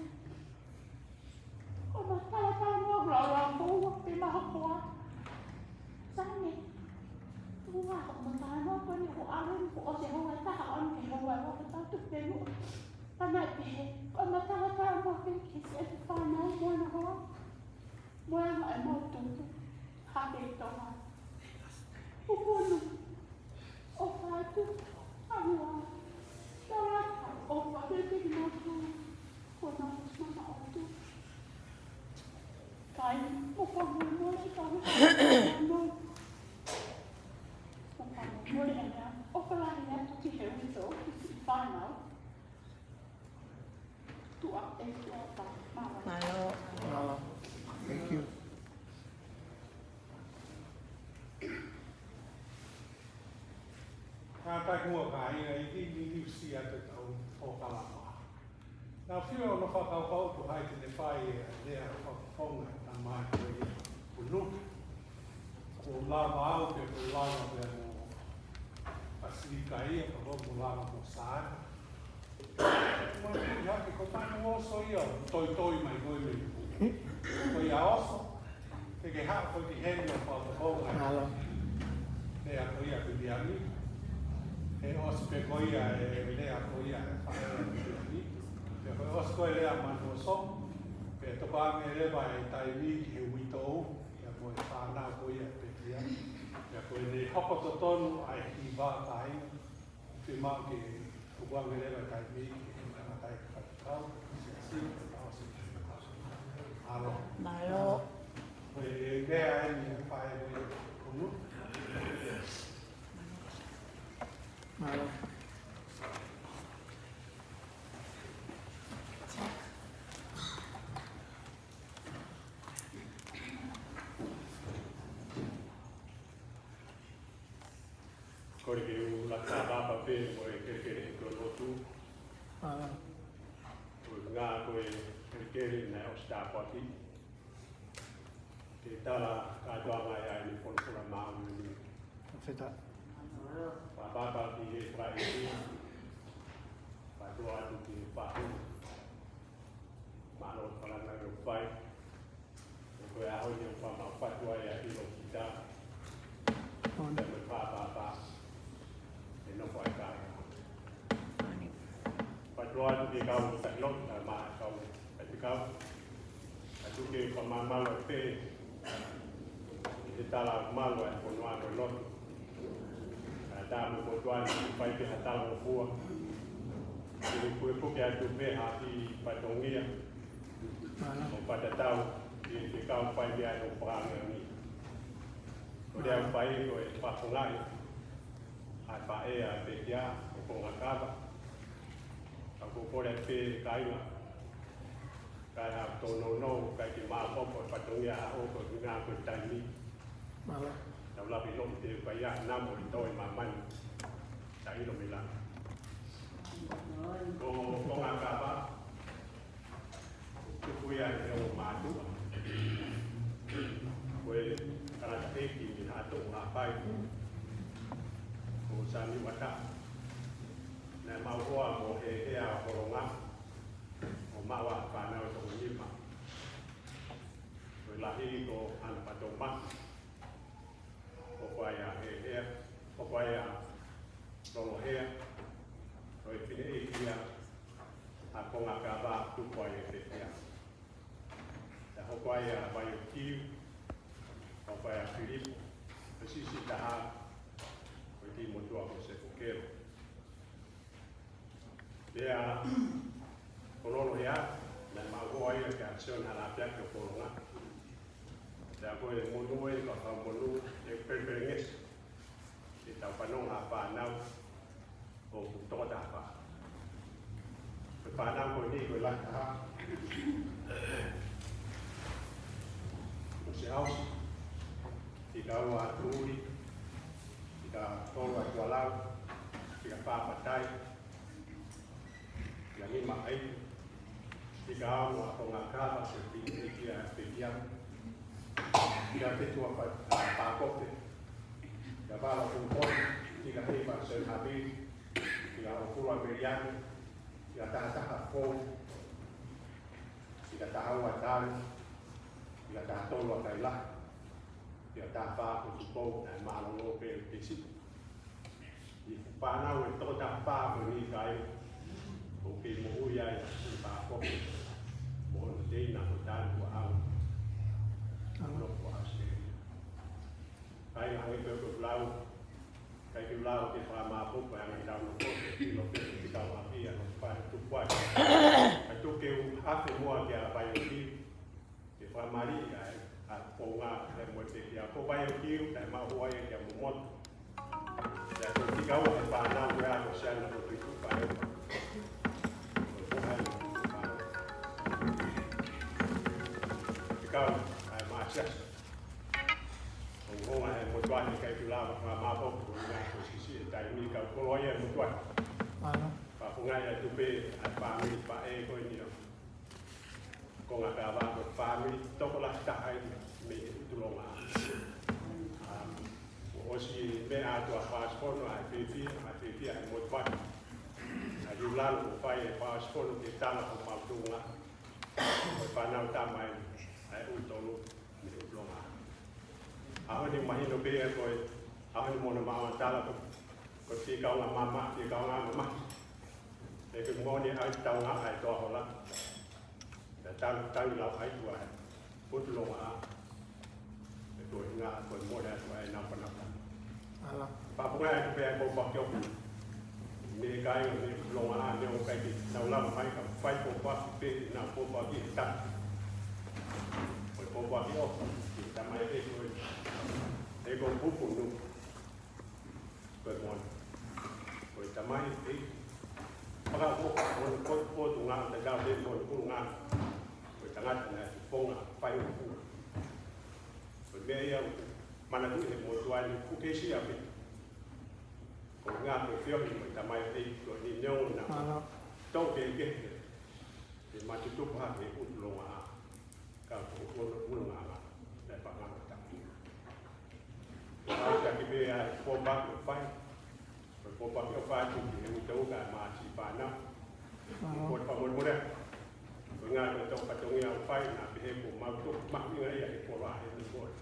o matala mo la mo pe ma ko sange tua ko matala ko ni ko aron ko o se ho ta on ke ho wa ko ta tu pe mo pana pe o matala mo pe ki se fa na mo na ho mo na mo tu ha pe to ma pupunu o fatu awa tala o fa pe pe no tu ko na ma o tu kai o fa mo le ta mo Mulai ada, orang yang tu kira itu final, tu apa Malo. Thank you. Kata mua kai ini sia te tau o kalama. Na fio no whakau tu hai te whai lea whakafonga na mai koe unu. Ko lama au pe ko lama pe mo pasirika ia ka ho mo lama mo saa. Mo ni hake ko manu oso ia toi mai ngoi me. Ko ia oso. Te ke ha ko ki heni o whakafonga. Hello. Lea ko ia ku diami. E oso pe ko ia e lea ko ia e whakafonga. Pe ko oso ko lea manu oso. Pe toko ame lewa e taimi ki he witou. Ia ko e whanau ko ia pe kia. Ia ko e ne hoko to tonu ai ki wā tai. Te mau ke kukuange lewa e taimi ki he manatai whakatau. Siosifa, alo. Malo. Ko e mea e ni whae mo i kunu. Hello. Kore ke u la ka papa pe mo e kere ko lotu. Hello. Ko ngā ko e kere na o sta pati. Ke tala ka toanga ia ni konfura mau ni. Feta. Papa ki e prai ki. Pa toa tu ki pahu. Malo pala na ro pai. Ko e au ni pa ma pa toa ia i lo kita. On. Te me pa. E no pai ka. Pa toa tu ki ka u sa lo na ma ka u. Pa ti ka. Pa tu ki pa ma ma lo pe. Te tala malo e ko no ano lo. Tamu ko tuan pai pe hatala o fua. Ele foi porque a tu pe ha ti patongia. O patatau e te kau pai dia no pranga ni. O dia pai ko e patongai. A pa e a pe dia o ko ngakaba. A ko pore pe kaina. Kai ha tono no kai ki ma ko patongia o ko nga ko tani. Hello. Tau lapi lo te paya namo i toi mamani. Ta ilo mila. Ko ngā kapa. Ku kuia e o mātua. Koe karateki mi hato ngā pai. Ko sani wata. Nā mau hoa mo he hea horonga. O mawa whanau tō nima. Koe lahi ko ana patoma. Opaya hea, opaya lolo hea, oi pine e kia, a konga ka wā kupai e hea. Ta opaya vai o kiu, opaya Filipo, o sisi taha, o ti motua ko se kukero. Lea, kololo hea, na magoa ia ka aksione hala pia ke kolonga. Dia ko e mono e ka mono e pepenges e tau panong apa nau o to ta pa pe panang ko ni ko la ha o se au ti ka wa turi ti ka to wa tualau ti ka pa patai ya ni ma ai ti ka wa ko ngaka se ti ki a pe ya te tua pa kote. Ya bala kumpon, tika tiba sen habis, tika okula merian, tika taha ko, tika taha watan, tika taha tolo kailah, tika taha kusupo dan malongo pe pesip. Panau itu tak apa berikai, mungkin muuyai, tak apa, mohon dina hutan buang, kalau buang sendiri. Kai hangi berbelau, kai belau di selama pun yang kita nukut, di lokasi kita lagi yang lupa itu buat. Itu kau apa semua dia bayoki, di selama ni kan, ponga dan motif dia, kau bayoki dan mahu yang dia memot. Dan ketika awak pandang dia kesian dan begitu pada Tuhan. Ketika masih orang yang mutuan kayak bilang apa posisi dari ini kalau kalau yang mutuan, pak pengai itu be family pak kau ini, kau nggak apa family tokolah tak ini tolong Osi me atua paspor no IPP ai motpat. Adi lalu upaya paspor di tanah pembantungan. Panau tamai ai utolu mi utloma. Aku ni mahino be koi, aku ni mona mawan tala ko ti kau nga mama, ti kau nga mama. Tapi ngoni ai tau nga ai to hola. Dan tau lau ai tua utloma. Itu nga ko moda ai nampak. Pak pengai tu pihak bomba kau, mereka yang longan dia orang kaki, naulam mai kau, fight bomba pe, nak bomba kita, bomba kau, kita mai ego pupunu, bermon, kita mai maka kau tungang, tegak dia tungang, kita ngat ponga, fight bomba, berbiaya mana tu yang mutuan kukesi apa? Kau ngah berfiak ni macam mana kau ni nyong nak tahu ke? Macam tu bah ke utlong kau utlong dapat ngah macam ni. Kalau jadi biar pompa tu yang tahu kan masih panah. Buat pamun muda. Ngah tahu patung yang fai nak behel pompa tu mak ni ayah pola ini buat.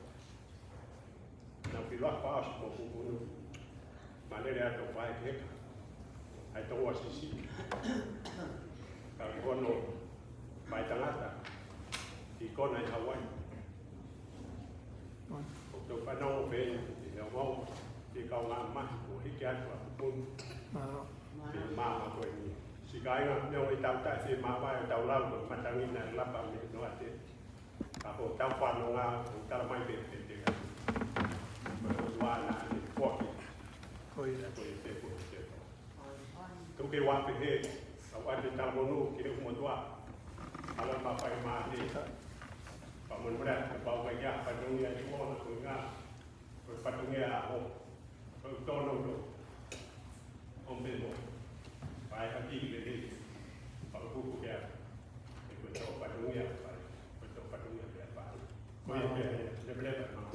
Nak pilih pas mau pupunu, mana dia tu baik hek, itu wasisi. Kalau kono baik tengah tak, ikon ay Hawaii. Untuk panau ben, dia mau di kau ngamah, hikiat pun, di mama kau ini. Si kaya yang kita tak si mama tahu lalu macam ini nak lapang ni nuati. Kalau tahu panunga, kalau main ben. Bersuara ni kuat. Koi tepu. Tu ke wan pe awak di Talmonu kini umur tua. Kalau bapa mati, pamun berat bawa ya padungnya di mana tunga. Padungnya tono tu. Ombelo. Baik hati lagi. Kalau buku dia, ikut padungnya, ikut padungnya berapa. Koi dia berapa?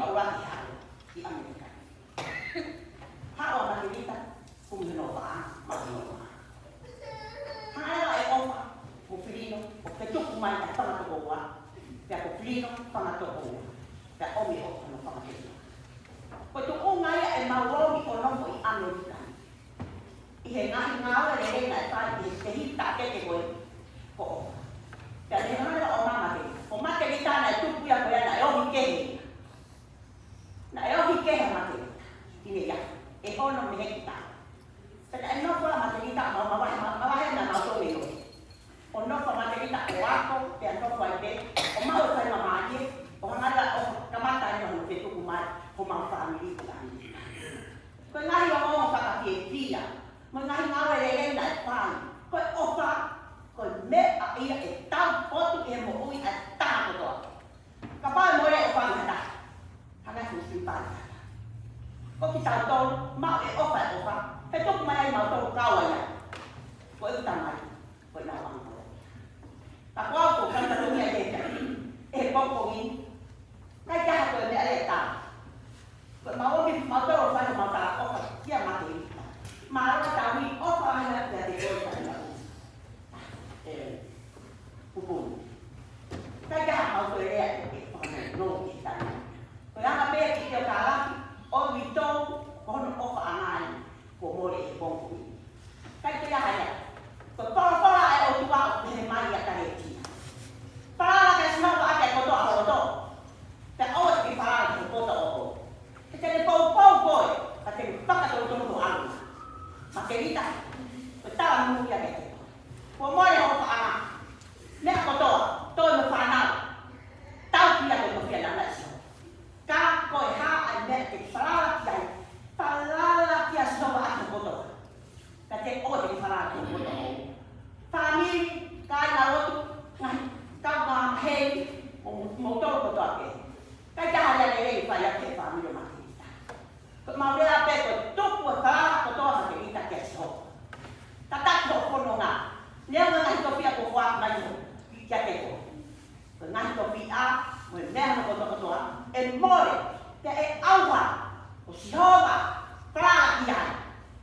aura ki hao ki Amerika. Hao Margarita kung hinobaan, maghinobaan. Hangala e opa, o filino, o ke tuku mai ka pangatokoa, ka o filino pangatokoa, ka omi opa no pangatokoa. Ko tu o ngai e mauromi o nomo I Amerika. I he ngahi ngawe le reina e whai I te hita ke te koe ko opa. Ka le hana o mama ke, o mate ki tāna e tupu ia koe na e ohi kehe. Na e ohi kehe mate, tine ia, e ono me heki tāna. Pero el no fue la materita, mawahe na mauto leo. O no fue materita o ako, te no fue te, o mau fue na maje, o hangala o kamata no te tuku mai, o mau family ta. Ko ngai o ka pia, mo ngai ngawe le na pan. Ko ofa, ko me a ia e tau potu e mo ui a ta ko. Ka pa mo e ofa na. Hanga su simpan. Ko ki ta to, ma e ofa. Petok mai mau tau kau ya. Ko itu tamai. Ko na wang ko. Ta ko ko kan ta dunia ye. Ko ni. Kai ja ko me ale ta. Ko mau bi mau tau fa mau ta ko kia mati. Mau ta wi o fa na ya de ko ta. Pupun. Kai ja mau ko le ko no kita. Ko ya be ki ke kala o wi to ko no o fa anai. Ko mole e bongo. Kai te haya. Ko para e o tua e mai a kareti. Para ka sma wa ka ko to a to. Te o ki para ko to o. Te le pau ko. Ka te paka to to alu. Makerita. Ko ta mu ya ke. Ko mole o fa ana. Ne ko to mo fa na. Tau ki ya ko fi na na si. Ka ko ha ai me ke para ki Palala kia soba atu koto. Kate o te whara atu koto. Whamiri, kai na rotu, kau ngā hei, mo toro koto ake. Kai taha lea rei whai ake whamiri o makirita. Ko maurea pe ko tupu e whara koto a makirita kia soba. Ta tako kono ngā. Lea ngā ngahi topia ko whā mai ho, kia te ko. Ko ngahi topia, mo e mea no koto kotoa, e more, te e aua. O Siosifa, pra ia,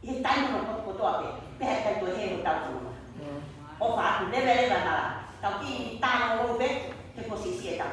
I tai no ko to ake, pe kai to he o tau tu. O fa tu leve na, tau ki tai no be, ke ko si si ta.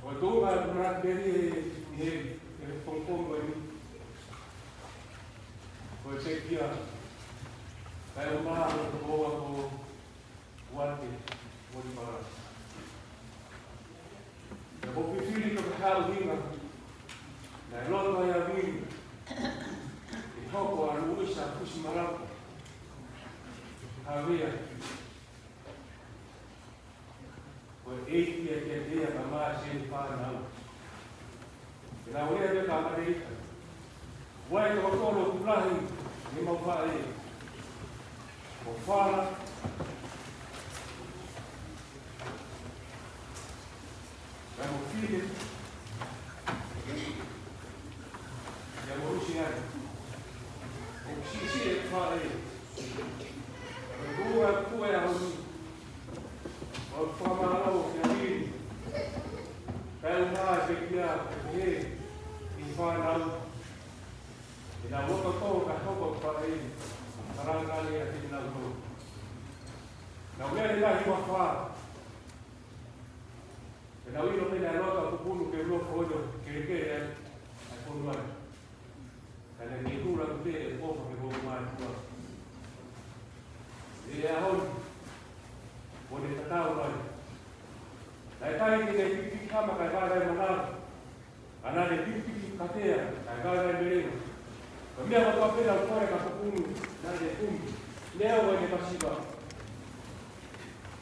O tu vai para beri pekia. Kai o maa o koa ko wate o ni para. Na ko pifili ko kahau hinga. Na loto ya vinga. I hoko a luisa kusi marako. Havia. O eiti e ke tea ka maa se ni whāna au. E nā wea me ka marika. Wai ka wakolo kulahi ni mau wha e. O whāna. Ka mo whine. Ia mo usi ai. O kisi e wha e. Ka kua kua e au ni. O whamarau ki a hiri. Kai o maa e pekia e i whanau. E nā Okatopa ka hoko whae karangani a tiki nau tō. Nā wea ni lahi wa whā. E nā wino pene a rota pupunu ke rua whaono kereke e ai whonu ai. Ka nā ki hura ku te e pofa ke hoku mai tua. E a honi. O ne tatau mai. Nai tai ki ne piki kama kai wārai manau. Ana ne piki katea kai wārai merenga. Ka mea waka pera o kore ka pupunu nai ne kumi. Lea ua ne pasiwa.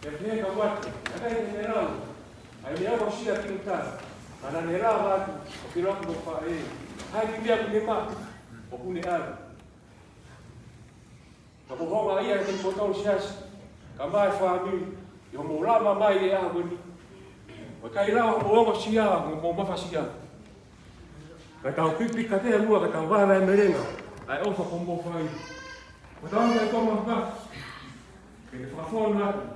E pēhe ka wate. E kai ne rau. Ai mea wa sia tinu tā. Ana ne rau watu o piraku mo wha e. Hai ki mea kune mā. O kune aru. Ka pohonga ia e te potau siasi. Ka mai whaamiri. I ho mo rama mai e ahu ni. O kai rau o ongo sia mo mawha sia. Ka tau pipi ka te mua ka tau wāra e merenga. Ai ofa kombo whai. O tau mai koma wha. Ke te whakawhona atu.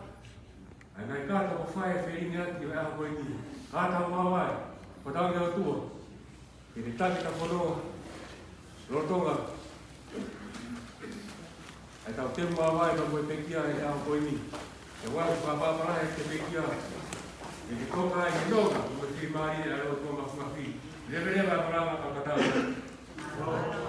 Ai ngai kāta o whai e whiringi ati o ahu e ni. Kāta o mawai. O tau mai o tua. Ke te tati ka whanoa. Rotonga. Ai tau te mawai ka moe pekia e ahu e ni. E wāru whapapara e te pekia. E te konga e te noga. O me whirimari e alo tō mawhi. Revereva parama ka katau. Oh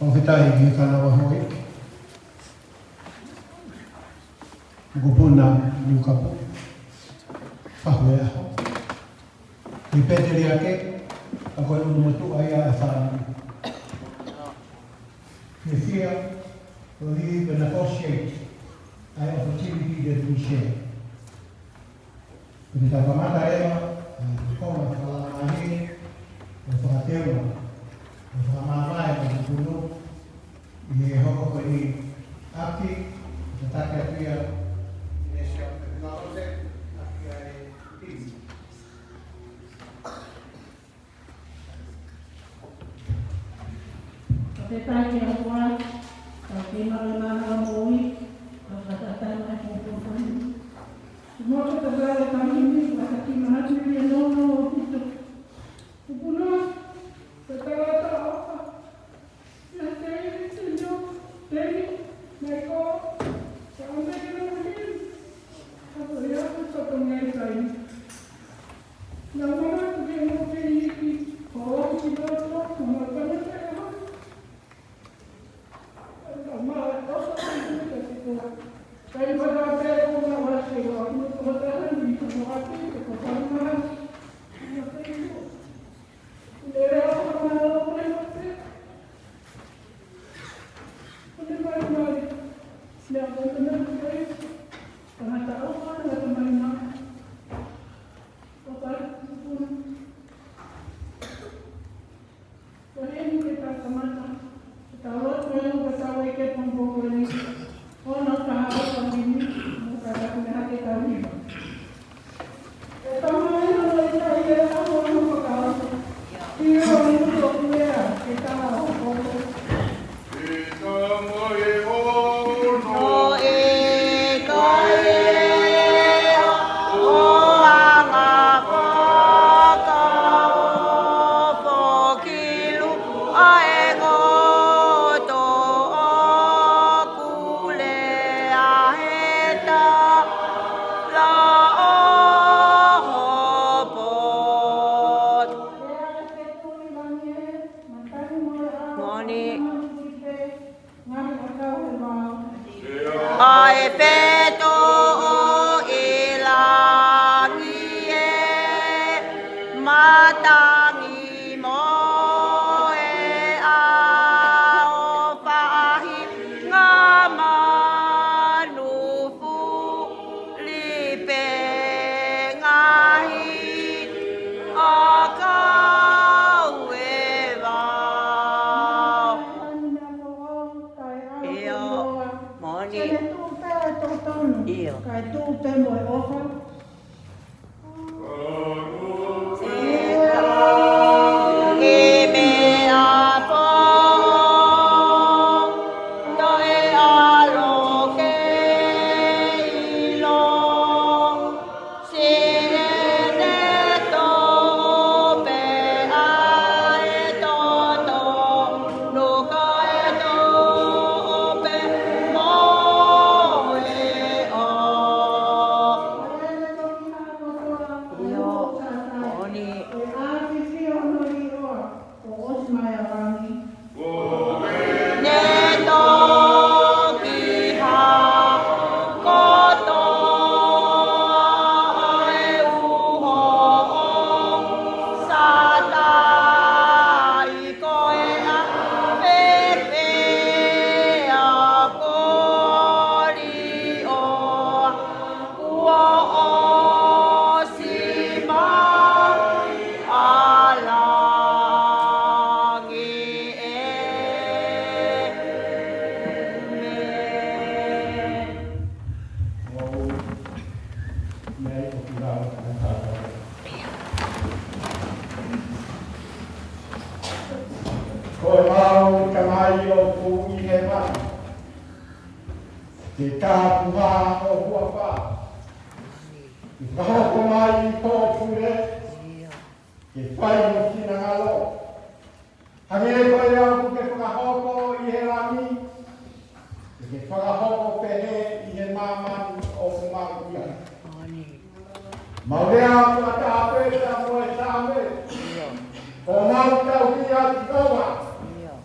O whitai ki kanawa hoi. Kupuna nukapu. Whahue aho. I peteri ake, a koe unu motu ai a whānu. Me whia, o hi pena negotiate ai opportunity that we share. Pena whamata ewa, koma whakamahi, o whakatewa, o whakamawai o kupunu, I he hoko ko I aki, o take atua, I esea o te ngāose, aki ai tini. Te tai ke atua, ka te mana moi, ka tatai mai ko pōpani. Mo ka te rāre kamini, ka ki mahatu I nono o puto. Pupunu, te tawata oka. Ia tei, senyo, tei, mai ko, ka ame ke no hini. Ka ko ia ku soto ngai kai. Nā mana ku ke mo ke iki, ko oki ki roto, ko ma kama te aha.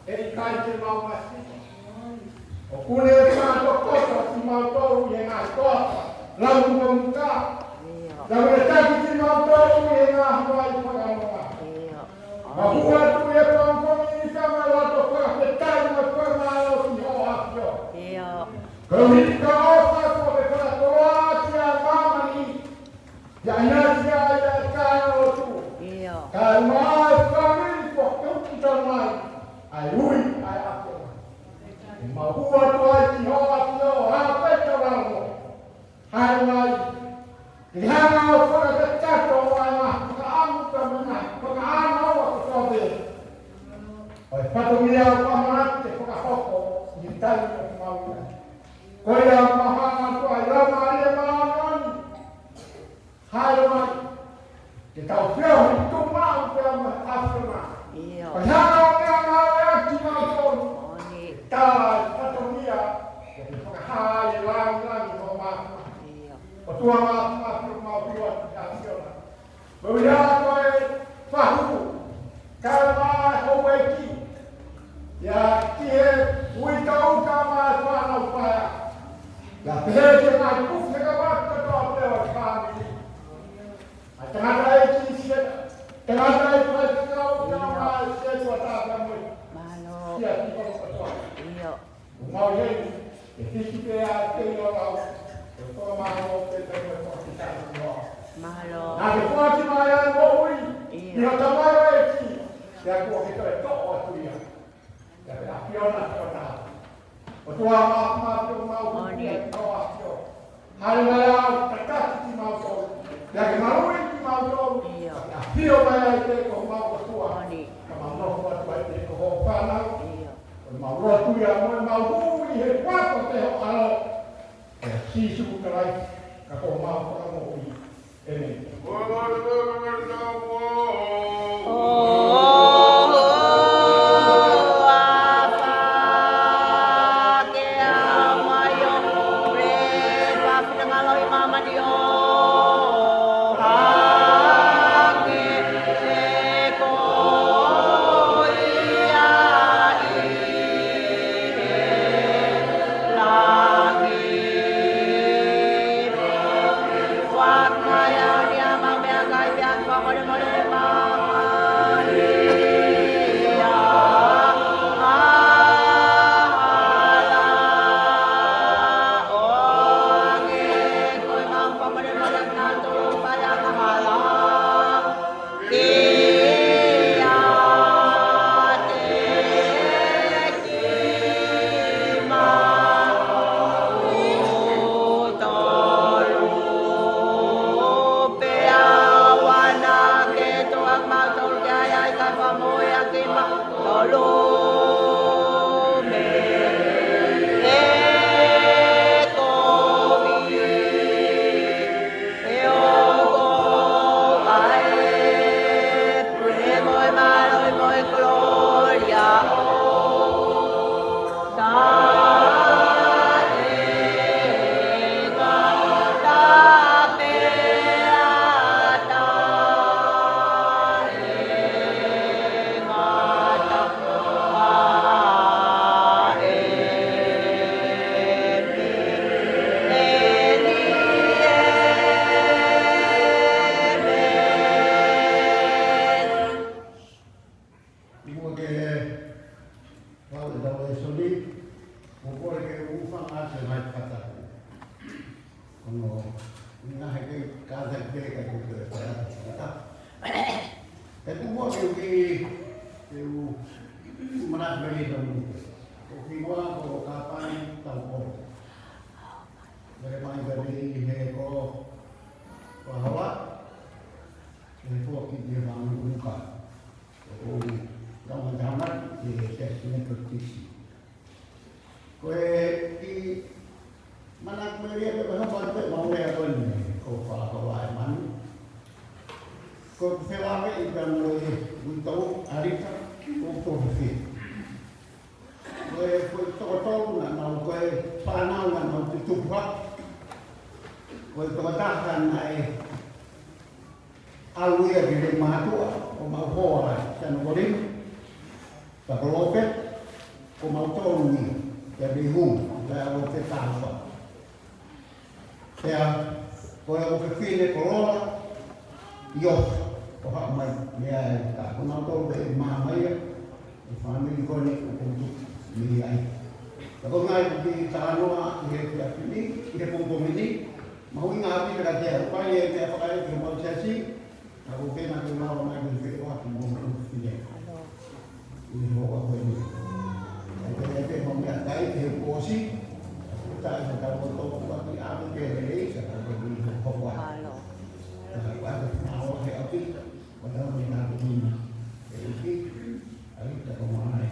e kai te mau masi. O kune e tātou kota si mau tōru i ngā kota, lau mua muka. Lau e taki si mau tōru i ngā Hawaii whakanoa. Ma hua tu e pāmpongi ni kama lato whakapetai ma whamao ki ho apio. Kau hiti ka ofa ko e whakatoa ki a mamani, ya inati a ia kāna o tu. Ka maa whamiri ko keukuta mai, ai ui ai apio. Ma hua tu ai ki ho apio, hapeta ramo, hai mai. Ki hana o whakatato ai ma whakaamuka mana, whakaana o ko tobe. Oi patumia o whamarate whakahoko, ni tani o mauna. Koe a mahana tu ai rama alia maanoni. Hai mai. Ke tau whio hi tu mau te ama Afrika. Koe hana o mea mawe aki mau tonu. Tai patumia, ke whakahai e langi o mauna. O tua mafu mau piwa ki a siona. Mawia koe whahu, kai mai hou eki. Ia ki he uita uka mai whanau whaia. Ia peheke mai kufe ka waka toa pewa whaamiri. Ai tangata eki siena, tangata eki mai kikau mai siena tāpia mui. Ia ki kono katoa. Mau hei, e hiki pea te io lau. Mahalo. Nā te whaki mai ai mo ui, i ho tamara e ki, te a kua ke toi to'o atu ia. Te a whiona te o taha. O tua mātu mau kuki e to'o atio. Hare mai au, takati ki mau tolu. Te a ke marui ki mau tolu. Te a whio mai ai te ko mau katua. Ka mau noho atu ai te ko ho whanau. O mau rotu ia moe mau hui he wako te ho alo. Sisu karai, kako mau kamu ui. Amen. Aluia di matua o mau hoa, siano gorim, tak lopet, ko mautoro ni ya bihu ya o te tafa ya ko ya o fine corona yo ko ha mai ya ta ko mautoro de mama ya e family ko ni ko ni ai ko ngai di tanoa ye ya fini ye ko mini mau ingat ni kat dia apa ye dia pakai ke mau sesi aku kena ke mau mai ke waktu mau ni ini mau apa ini jadi mau nak dai ke posi tak ada kalau buat di alam ke ini saya beri pokok ada mau ke api pada minat ini jadi hari tak mana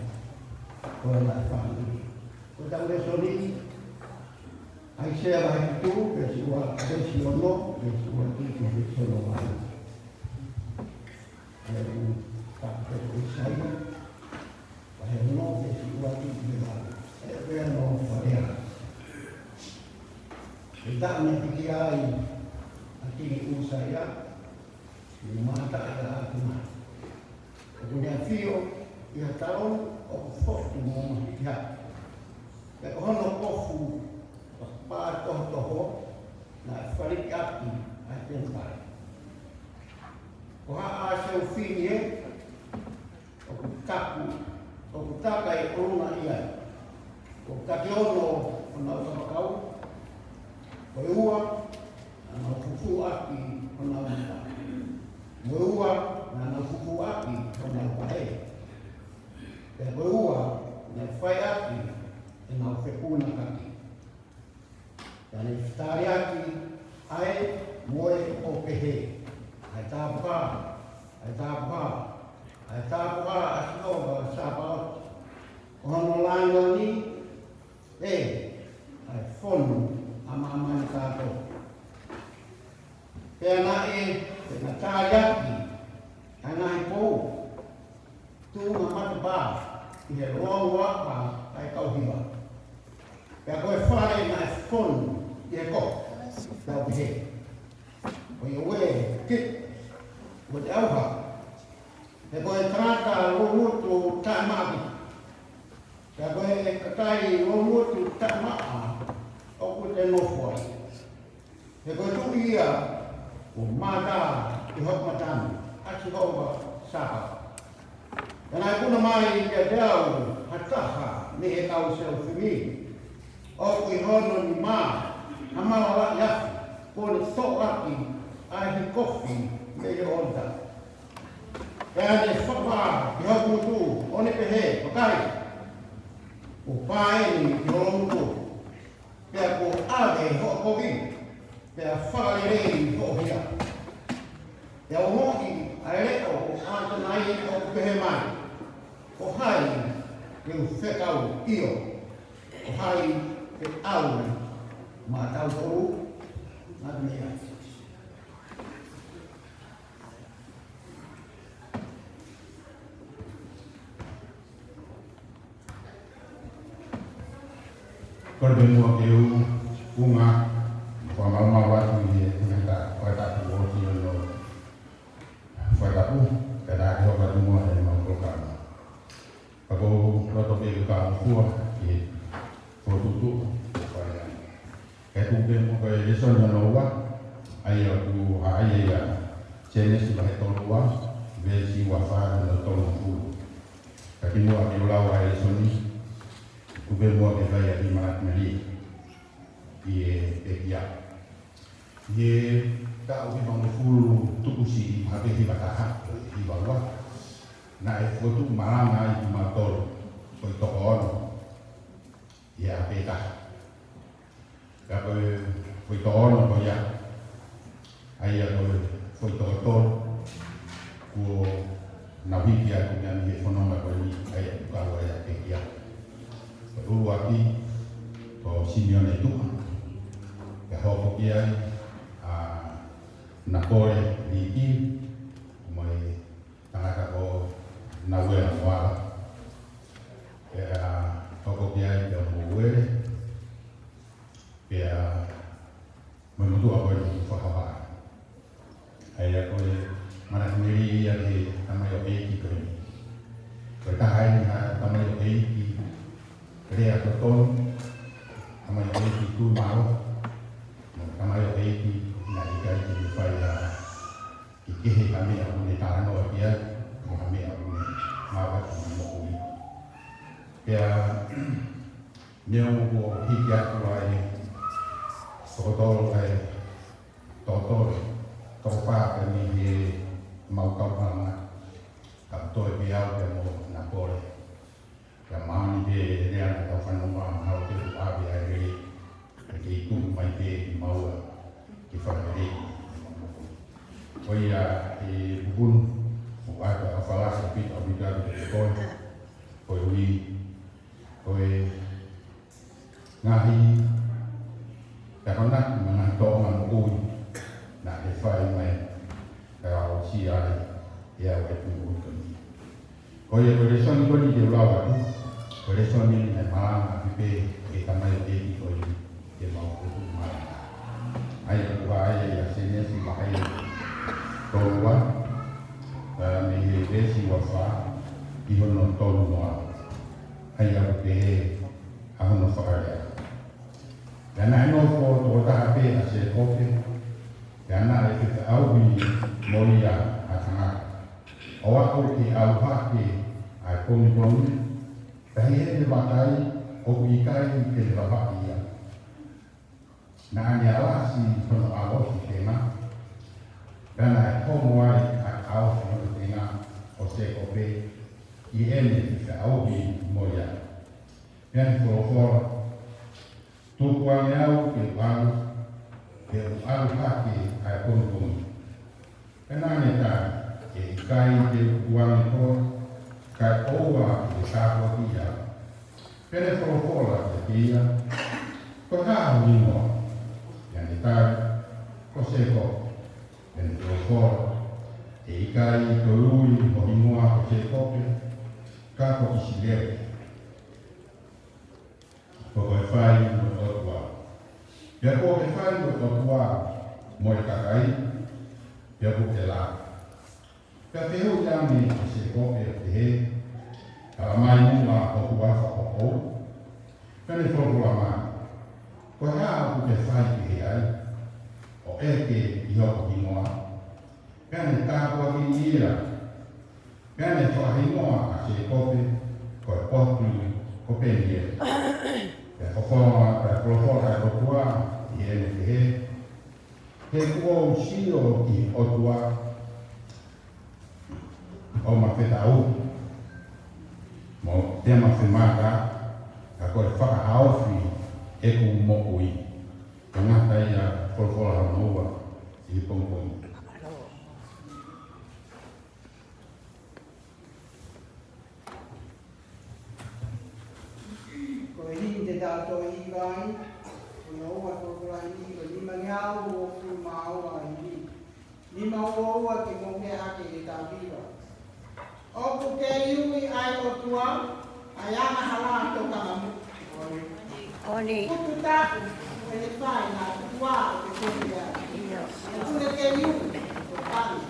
kalau nak faham kita boleh soli Aisyah bahagia itu bersuara ada siono bersuara itu bersuara lain. Lalu tak bersuara bahagia no bersuara itu bersuara. Ada no bahagia. Kita mengikirai hati usaya di mata ada agama. Kemudian Fio ia tahu okfok tu mau dia. Kalau kofu pa toho na farik api aten pai ko ha a finie o taka e ona ia o kationo ona kau ko ua na fufu api ona ua na fufu api ona pai e ua na fai api na fekuna api dan Talia'Uli ai moe o pehe ai tapuka asnova sapa ono langa ni ai fonu ama ni kato pena na Talia'Uli ana po tu mama ba ia roa pa ai kau hiba ya ko fare na fonu ye ko da be o ye we kit wo da ha e ko trata lo mutu ta ma bi ya ko e kai lo mutu ta ma o ko te no fo e ko tu ia o ma da i hok matan a chi ho ba sa ha na ku na mai ke dau hatta ha ni e kau se o fimi o ki hono ni ma Amala la ya ko so aki ai kofi me yo onda ya ne sopa yo mutu one pehe pakai o pai ni yo mutu pe ko ave ho ko vi pe fa le re ho ya ya o moki ai o anta nai o pehe mai o hai eu fekau io o hai pe au ma tau toru na mea Korbenua keu bunga pamama watu ye ngata kota kuoti no fata pu kada ho ka dumua e ma programa ako roto ke ka fuwa ye fotutu tu ke mo ke yeso no wa ai aku ai ya chene si ba to wa ve si wa fa no to fu ka ki mo ke la wa yeso ni tu ke mo ke va ya di ma meli ye ya ye ta o mo fu tu si ha ke hi ba ta ha hi ba wa na e fotu malanga i ma to ko to on ya pe ta các phơi to nó có giá ai rồi phơi to của nào đi kia cũng nhận hiện phong là có gì ai có gọi là cái kia rồi qua đi có xin nhờ này tụng cái họ có kia nạp coi đi đi mày thằng nào có nào về làm qua cái họ có kia được một quê Pia menuju apa yang faham. Ayah kau mana sendiri yang di taman yang baik itu. Kita hari ni taman yang baik rea toton, amai eiti tu mao, amai eiti na ikai ki whai a ki kehe kame a une tāno a kia, ki kame a une mawa ki mo ui. Pea, neo mo hiki atu ai, tokotoro ai, tokotoro, tokopā ka ni he maukau hanga, ka toe pe au pe mo na kore. Ka maani pe rea na tau whanonga hau te uawe ai rei, e ke i tuku mai pe i maua ki whakarei. Koia e pupunu, o aka a whalasa pita o mikari te koe, koe ui, koe ngahi, ka konaki mana tonga mo ui, na e whai mai, ka ao si ai, e au e tu ui koni. Koia koe resoni koni te ulawa tu, koe resoni me malanga pipe, e tamai o eki koe te mau kutu malanga. Ai a kua ai a senesi mahai tolua, me he resi wa wha, i hono tolu noa. Ai a te he a hono whakarea. Ia na ino ko toko taha pe a se kope, ia na e te auhi moria a tangata. O ako ke au hake ai komi komi, tahi he te wakai o ku ikai te wapaki ia. Na ane alasi hono awosi tēnā, Rana e tomo ai a au whanau tēnā o se kope i ene te wha auhi moria. Pēne whorofora, tōku ane au ke uaru, ke uaru hake ai komi. Pēnā ane tā, ke i kai te uane koe, kai oua ke tāpua ki au. Pēne whorofora te kia, ko hāhu ingoa, pēne tā, ko se kope. En te okoro, e ikai to ui o ingoa o te kope, ka ko isi leo. Ko koe whai mo totua. Pia ko ke whai mo totua mo e kakai, pia ko te la. Pia te hau tame o se kope o te he, ala mai mua o kuafa o o. Pia ne whokula mai. Ko hea o te whai ki he ai, o eke i hoko ki noa. Pēne tāpua ki ira. Pēne whahi noa a se kope, koe potu, kope ni e. Pēne whawhonga, pēne whawhonga e rotua, i ene te he. He kua usio ki otua, o ma whetau. Mo te ma whemaka, ka koe whakahaofi e ku mokui. Ka ngata ia whawhonga hanoa, i pongpong. Tātou i vai, o na oa tōkura i wa lima ngau o fu maoa i. Lima oa ke monge hake e tā viva. Oku ke iui ai o tua, ai ana hala tō kamamu. Oni. Kutu tāku, e le whai nā tua o te kōpia. E tūne ke iui, o tāni.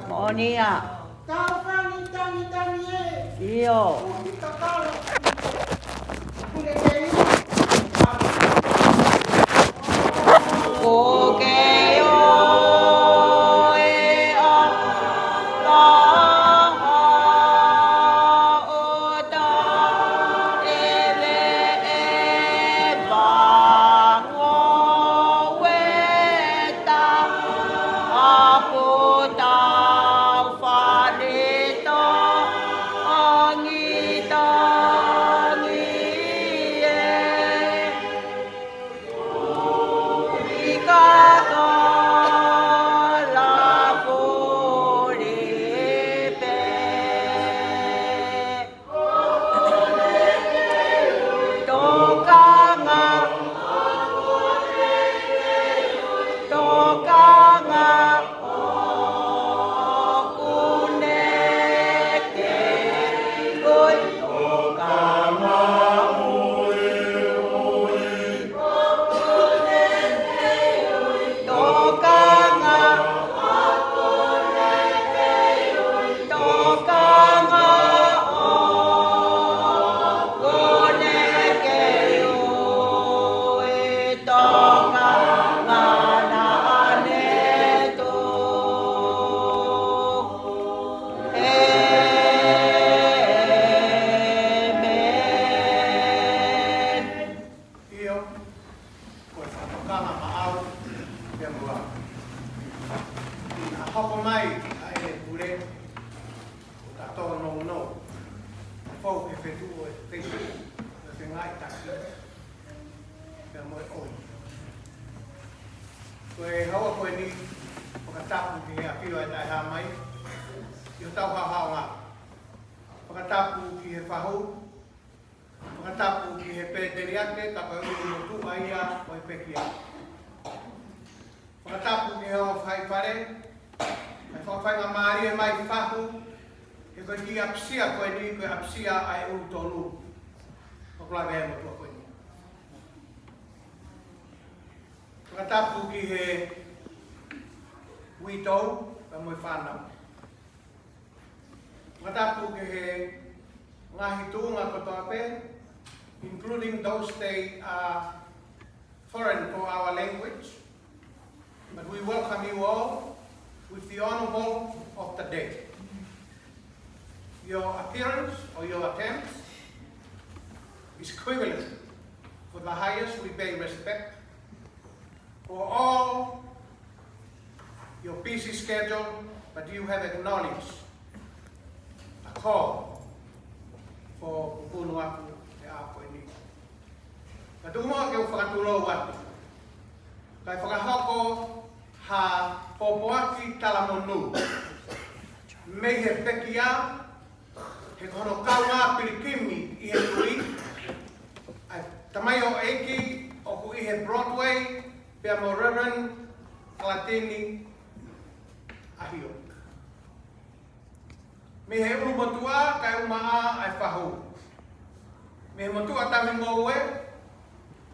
Monia. Io. Including those they are foreign for our language, but we welcome you all with the honorable of the day. Your appearance or your attempts is equivalent. For the highest, we pay respect. For all your busy schedule, but you have acknowledged a call for Pupunu Afu. Ka tumo ke whakatulo watu. Kai whakahoko ha popoaki talamonu. Me he pekia, he kono kaunga pilikimi I he tui. Ai tamayo eki oku I he Broadway, pia mo Reverend Kalatini ahio. Me he urumotua kai umaa ai whahu. Me he motua tamingo ue,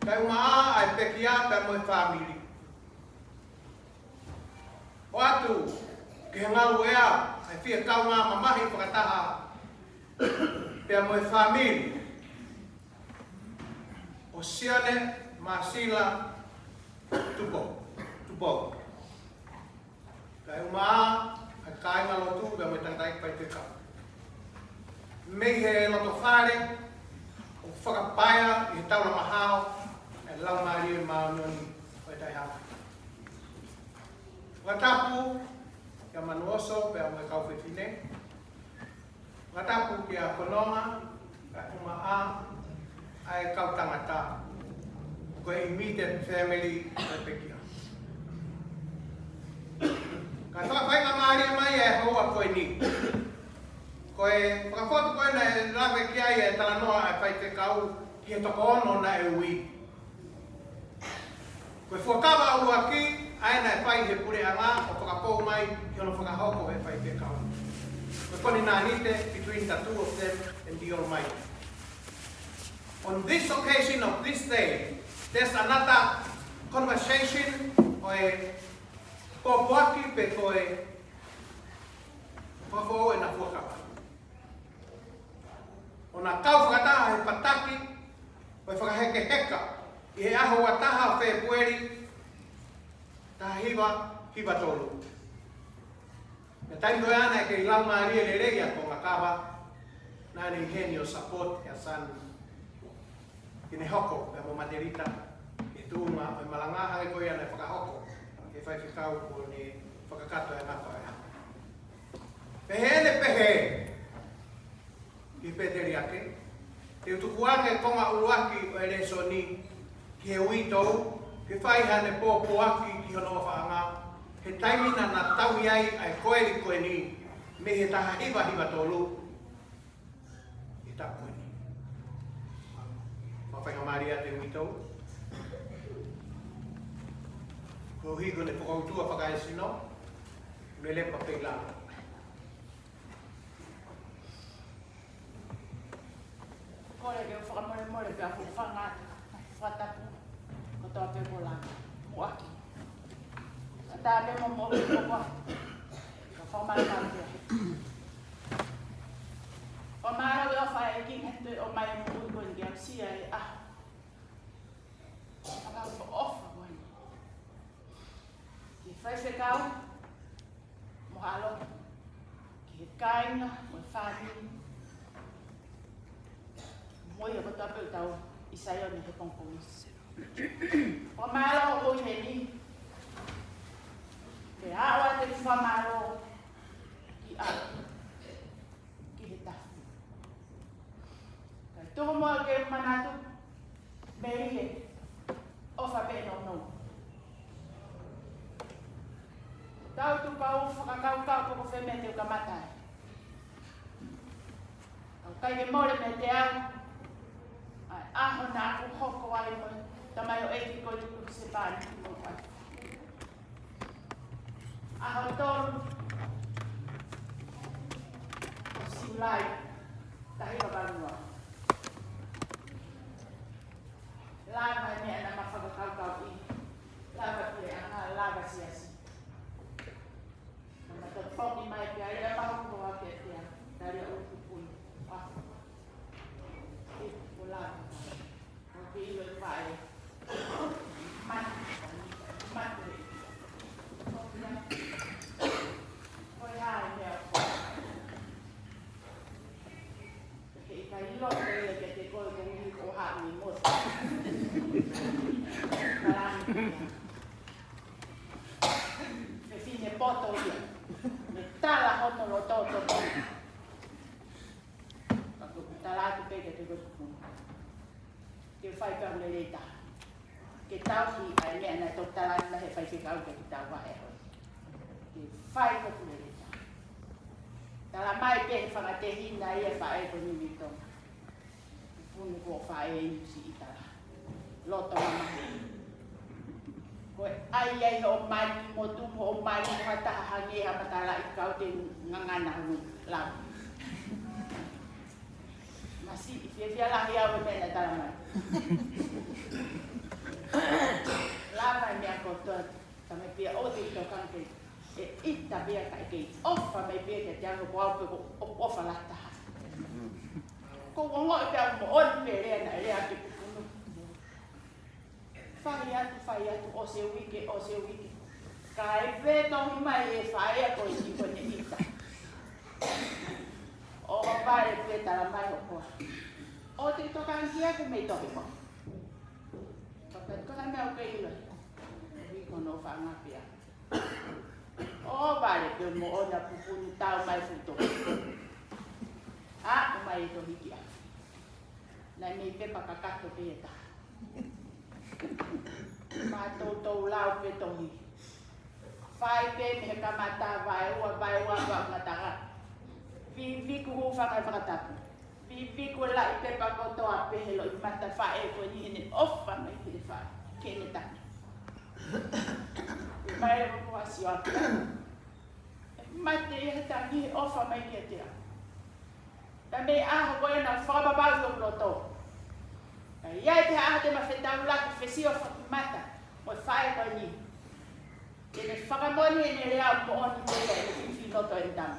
kai umaa ai pekia kai moe family. O atu, ke ngalu ea, ai fia kaunga mamahi whakataha, pia moe family. O siane, masila, tupo. Kai umaa, ai kai ngalotu, pia moe tantai pai te kau. Mei he loto whare, o whakapaya I tauna mahao, e lau maari e maunoni o e tai hapa. Watapu kia manuoso pe a moe kauwhetine. Watapu kia konoma, ka umaa, ai kau tangata. Koe immediate family o pekia. Ka whakawhainga maari e mai e hoa koe ni. Koe whakafotu koe na e lawe kia I e talanoa e whai te kau ki e toko ono na e ui. Koe whakawa ua ki aina e whai he pure anga o whakapou mai ki ono whakahoko he whai te kau. Koe kone nā nite between the two of them and the Almighty. On this occasion of this day, there's another conversation oe kopuaki pe koe whafo e na fuakapa. O nā kau whakataha he pataki oe whakaheke heka i he aho wataha whe pueri taha hiwa tolu. Me taimo e ana e ke ilau maari e le reia ko ngā kawa nāne i henio support e san i ne hoko e mo materita e tūma o i malangaha e koe ana e whakahoko e whai whikau o ne whakakato e ngapa e hapa. Pehe ne pehe i peteri ake te utukuanga e konga uruaki o e reso ni ki he uitou ke whai hane pōpoaki ki hono whaanga he taimina na taui ai ai koeri koe ni me he taha hiwa tolu i ta koe ni. Mawhainga maria te uitou. Ko higo ne whakautua whakaesino me lepa peilana. Kore ke whakamore pia ku whangata, whatapu, ko toa pe polanga, muaki. Tā me mo mo ko ka whamara pia. Whamara o whae ki hete o mai mo uko ni kia sia e aho. Whaka ofa wani. Ki whai whekau, mo halo, ki he kainga, mo whāni, moi ko tape tau isaio ni he pongpongis. Whamara o he ni ke awa te whamaro ki a ki he tafu. Kai tuho mua ke manatu meri he ofa pe no no. Tau tu pau whakakau poko wheme te ukamatai. Au kai ke more me te au ai aho nā ku hoko ai mo tamai o eiki koe tuku se pāni ki mo kai. Aho tolu o siulai tahi wa barua. Lava e mea na mawhakakau i. Lava pire anga lava siasi. Nama tot whoki mai pia i a mahuko wa pia pia. Talia'Uli Pupunu Afu. I o lava. O ki iwe whae. Matu. Oi hai mea ko. Ke i kai lote e ke te koe kongi ko haa mi mos. Karani. E fine poto ia. Me tala hoto lo toto ko. Kako talatu peke te koe kupu. Ke whai kau le reita. Ke tau ki ai mea na tō talatu la he whai ke kau ke ki tau wa e hoi. Ke whai ko tu le reita. Tala mai pe he whakatehina ia whae ko ni mito. Punu ko whae e iusi i tala. Loto mamahi. Koe ai o mani mo tumo o mani mo hataha hangi ha matala i kau te ngangana hunu lau. Masi i fia lahi au e mena tala mai. Lava i mea kotoa tame pia o te tokanke e ita pia kai kei ofa mai pia ke te ango ko aupe ko ofa lataha. Ko ngongo i pia mo on pe rea na rea ke pupunu. Whai atu o se wiki. Ka e peto hi mai e whai a koe si kone ita. O whai e peta la mai o koa. O te tokanki aku mei tohi mo. Ko hai mea o kei iloi. Wiko no whangapia. O vale pe mo ona pupunu tau mai futo. O mai e tohi kia. Nai mei pepa kakato pe e taha. Mātou lau pe tohi. Whai pe me he kamata vai ua ngatara. Viku hu whakai whakatapu. Viku la i pepa kotoa pe he lo i mata whae ko ni ene ofa mai ki le whae. Kene tani. Mai o Siosifa. Mai te ia tangi ofa mai ke te. Ta me a ho na fa ba lo loto. Ia te a te mafetau la ke Siosifa mata. Mo fai ko ni. Te me whakamoni e ne rea mo oni te e fi loto e tama.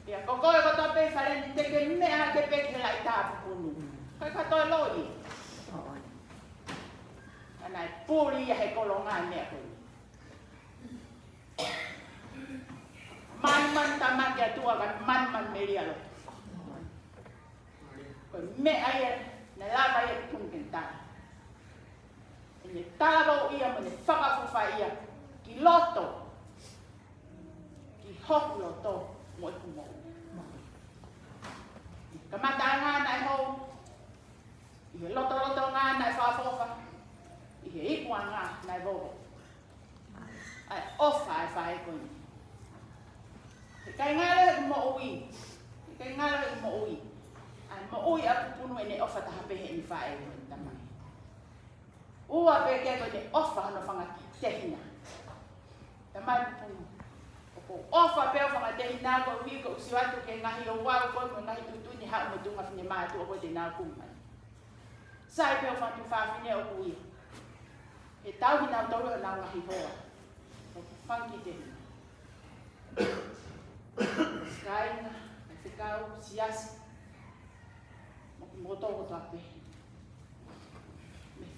Pia koko e koto pe whare ni te ke mea ke peke lai tā pupunu. Kai katoe loi. Ana e pūri ia he kolonga e mea koi. Man tamaki atua kan man meria lo. Koi mea ia ne lava ia tungken tā. Ne tālau ia mo ne whakafuwha ia ki loto, ki hoku loto mo e kumo. Ka mata ngā nai hou, i he loto ngā nai whawhawha, i he ikua ngā nai vovo. Ai ofa e whae koni. He kai ngāre e mo ui, he kai ngāre e mo ui. Ai mo ui a pupunu e ne ofa taha pehe ni whae koni tamai. Ua pe ke ko ne ofa no fanga tehina. Tamai pupunu. Ko ofa pe fanga tehina ko wi ko siwatu ke ngahi o wa ko ngahi tutu ni ha mo tunga fine ma tu ko de na kuma. Sai pe fanga tu fa fine o kui. E tau hina tolo na ngahi hoa. Ko fangi tehina. Kaina, fikau sias. Mo to ko tape.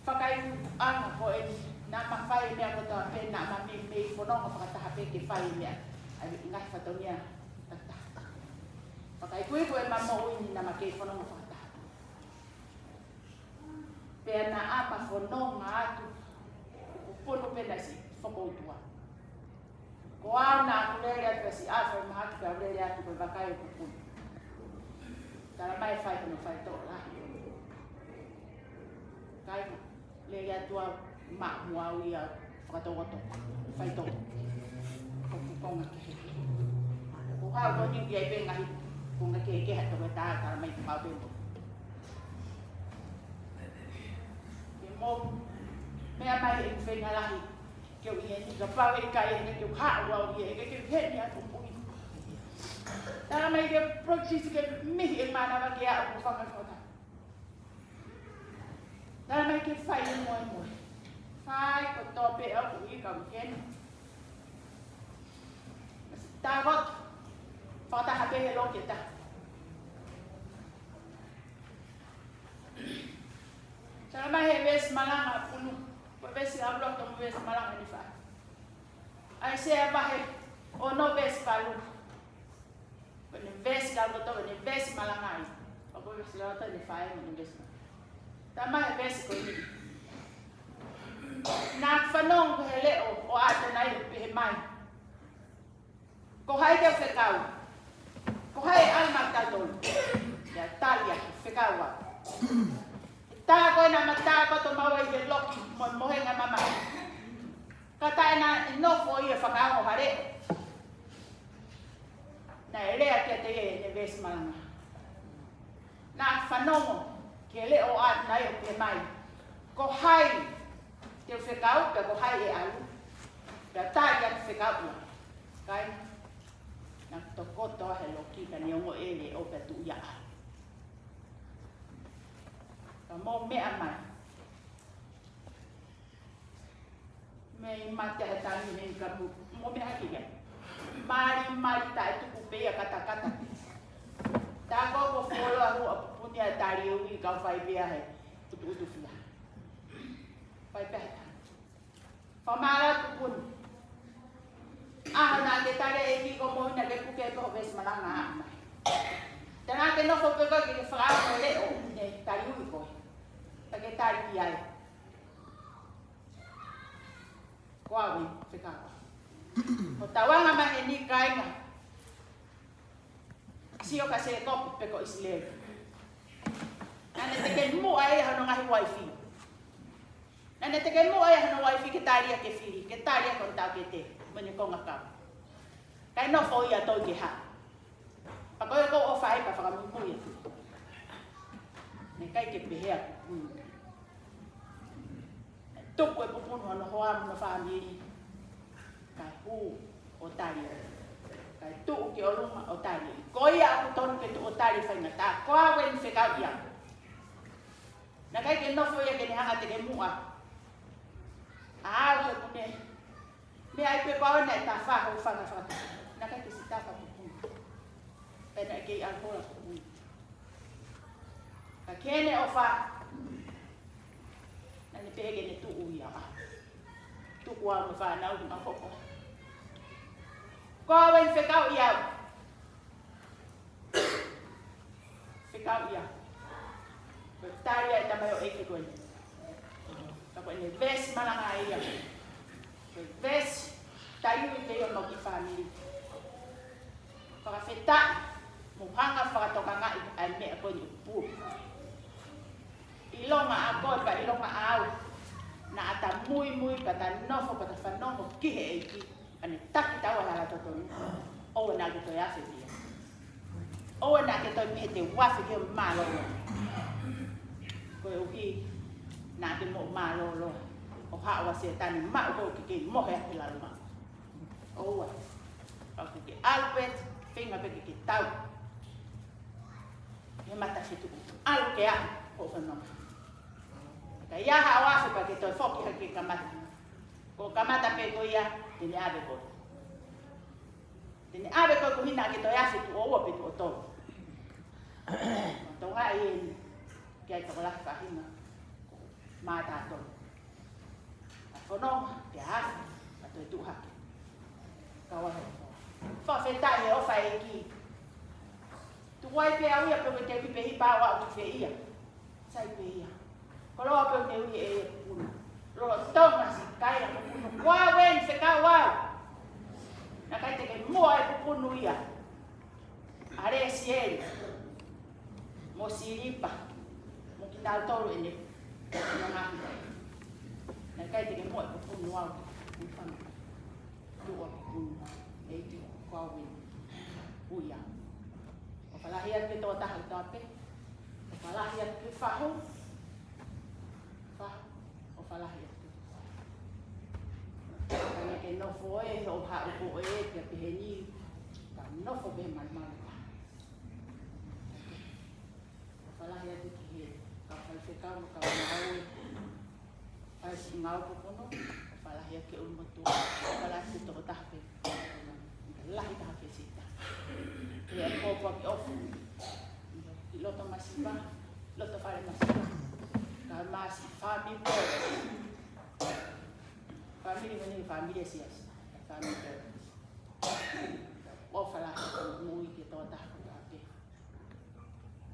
Whakai anga ko e nā mawhai mea ko tawa pe nā ma me whanonga whakataha pe ke whai mea ai ngai whatonia tata. Whakai koe koe ma mo ui ni nā ma ke whanonga whakataha. Pea nā ama whanonga atu pono pe nasi whakoutua. Ko au nā kulere atu asi awhai mahatu ka urere atu koe wakai o kupunu. Tara mai whai kono whai tō rahi. Kai le ya tua ma mua ia whakatokoto, whaito, ko kukonga ke. Ko hao ko ni kia i pe ngahi, ko nga ke hato ke tā tara mai tukau pēnto. Ke mō, mea mai e whenga lahi, keu i e ni ka pau e kai e keu haa wau i e, keu heni atu pui. Tara mai ke protisi ke mihi e mana wa ke a o kuwhanga kota. Tara mai ke whai e moe. Whai ko tope au ui ka mkeni. Tā kot, whakataha pehe loke ta. Tara mai he West Malanga punu. Ko West Ablok tomu West Malanga ni whai. Ai sea bahe o no West Palu. Ko ni West Galgoto, ni West Malanga i. Ko West Galgoto ni whai ni West Malanga. Tama he besi ko ni. Nā whanong ko he leo o ata nai he mai. Ko hai te whekau. Ko hai alma tatolu. Ia talia whekaua. Tā koe nā matā koto maua i he loki mo mohenga mama. Ka tae nā inofo i e whakaongo hare. Nā e rea kia te e ne West Malanga. Nā whanongo. Ke le o at nai o pe mai. Ko hai te whekau, pe ko hai e alu. Pe tai at whekau ia. Kai, nā tokoto he loki ka ni ongo e le o pe tu ia. Ka mō mea mai. Me i mate he tangi me i ka mō mea haki ke. Mari tae tuku pea kata. Tā koko wholo a hua pupuni a Talia'Uli kau whai pia he utu whia. Whai pia he tana. Whamara pupuni. Aha nā te tare e ki ko moina ke kuke ko West Malanga a mai. Tēnā te nofo peko ki te whakao leo ne Talia'Uli koe. Ta ke tari ki ai. Ko awi whekao. Ko tawanga mahe ni kainga. Sio ka se kopi peko isileo. Nane te ke mua e hano ngahi wifi. Nane te ke mua e hano wifi ke taria ke whiri. Ke taria kon tau ke te. Mene konga kau. Kai no fo ia toi ke ha. Pakoe ko o whai pa whakamukuia. Ne kai ke pehea kukuia. tuku e pupunu ana hoa muna whaamiri. Kai hu o tari. Kai tuku ki o lunga o tari. Koia aku tonu ke tu o tari whaingata. Koa wen whekau ia. Na kai ke nofo ia ke ne hanga te ke mua. Aau he pune. Me ai pe koa nei ta wha ho whanga whanga. Na kai ke si taka pupunu. Pena ke i alkola pupunu. Ka kene o wha. Na ne pege ne tuku ia. Tuku au me wha nau ma koko. Koa wen whekau ia. Whekau ia. Taria e tamai o eke koe. Ka koe ne ves malanga ia. Koe ves taiu i te ono ki whamiri. Whakawheta, muhanga whakatokanga i ai mea koe ni upu. Ilonga a koe pa ilonga au. Na ata mui pa ta nofo pa ta whanongo kihe eiki. Ane taki taua hala totonu. Owe na ke toi awhi ia. Owe na ke toi mihe te wafi ki o mālonga. Koe uhi nā te mo mālolo o hawa se tani mau ko ki mohe ake laluma. Oua. O ki alpet, whinga peke ki tau. He mata fitu. Alu ke a o whanonga. Ka iaha o afu pa ke toi whoki hake kamata. Ko kamata pe ko ia, tene abe ko. Tene abe ko kuhina ke toi afitu o ua pitu o tolu. Tonga e kia i kakolaki whahinga mā tātou. A whanonga, te hafi, a toi tuhake. Kawahe. Whawhetai e ofa e ki. Tuwai pe au ia pe te wipe hi pāua au ki ia. Sai pe ia. Koloa pe te ui e pupunu. Lolo tonga si kaira pupunu. Kua wen whekau au. Na kai te ke mua e pupunu ia. Are si eri. Mo siripa. Tau tolu ene, na ngahi. Na kai te ke moe pupunu au, upana. Tua pupunu, eiti, kawin, uia. O whalahi atu tō taha i tāpe. O whalahi atu whahu. Whahu, o whalahi atu. Kana ke nofo e, o ha upo e, te peheni. Ka nofo be malimali. O whalahi atu ki he. Whekau mo kau ngau ai si ngau pupunu whalahi ake umatua whalahi toko tahape lahi tahape sita e a kōpua ki ofu i loto masipa loto whare masipa ka masi whami pōre whamiri mani whamiri sias whamiri pōre o whalahi mui ki tō tahape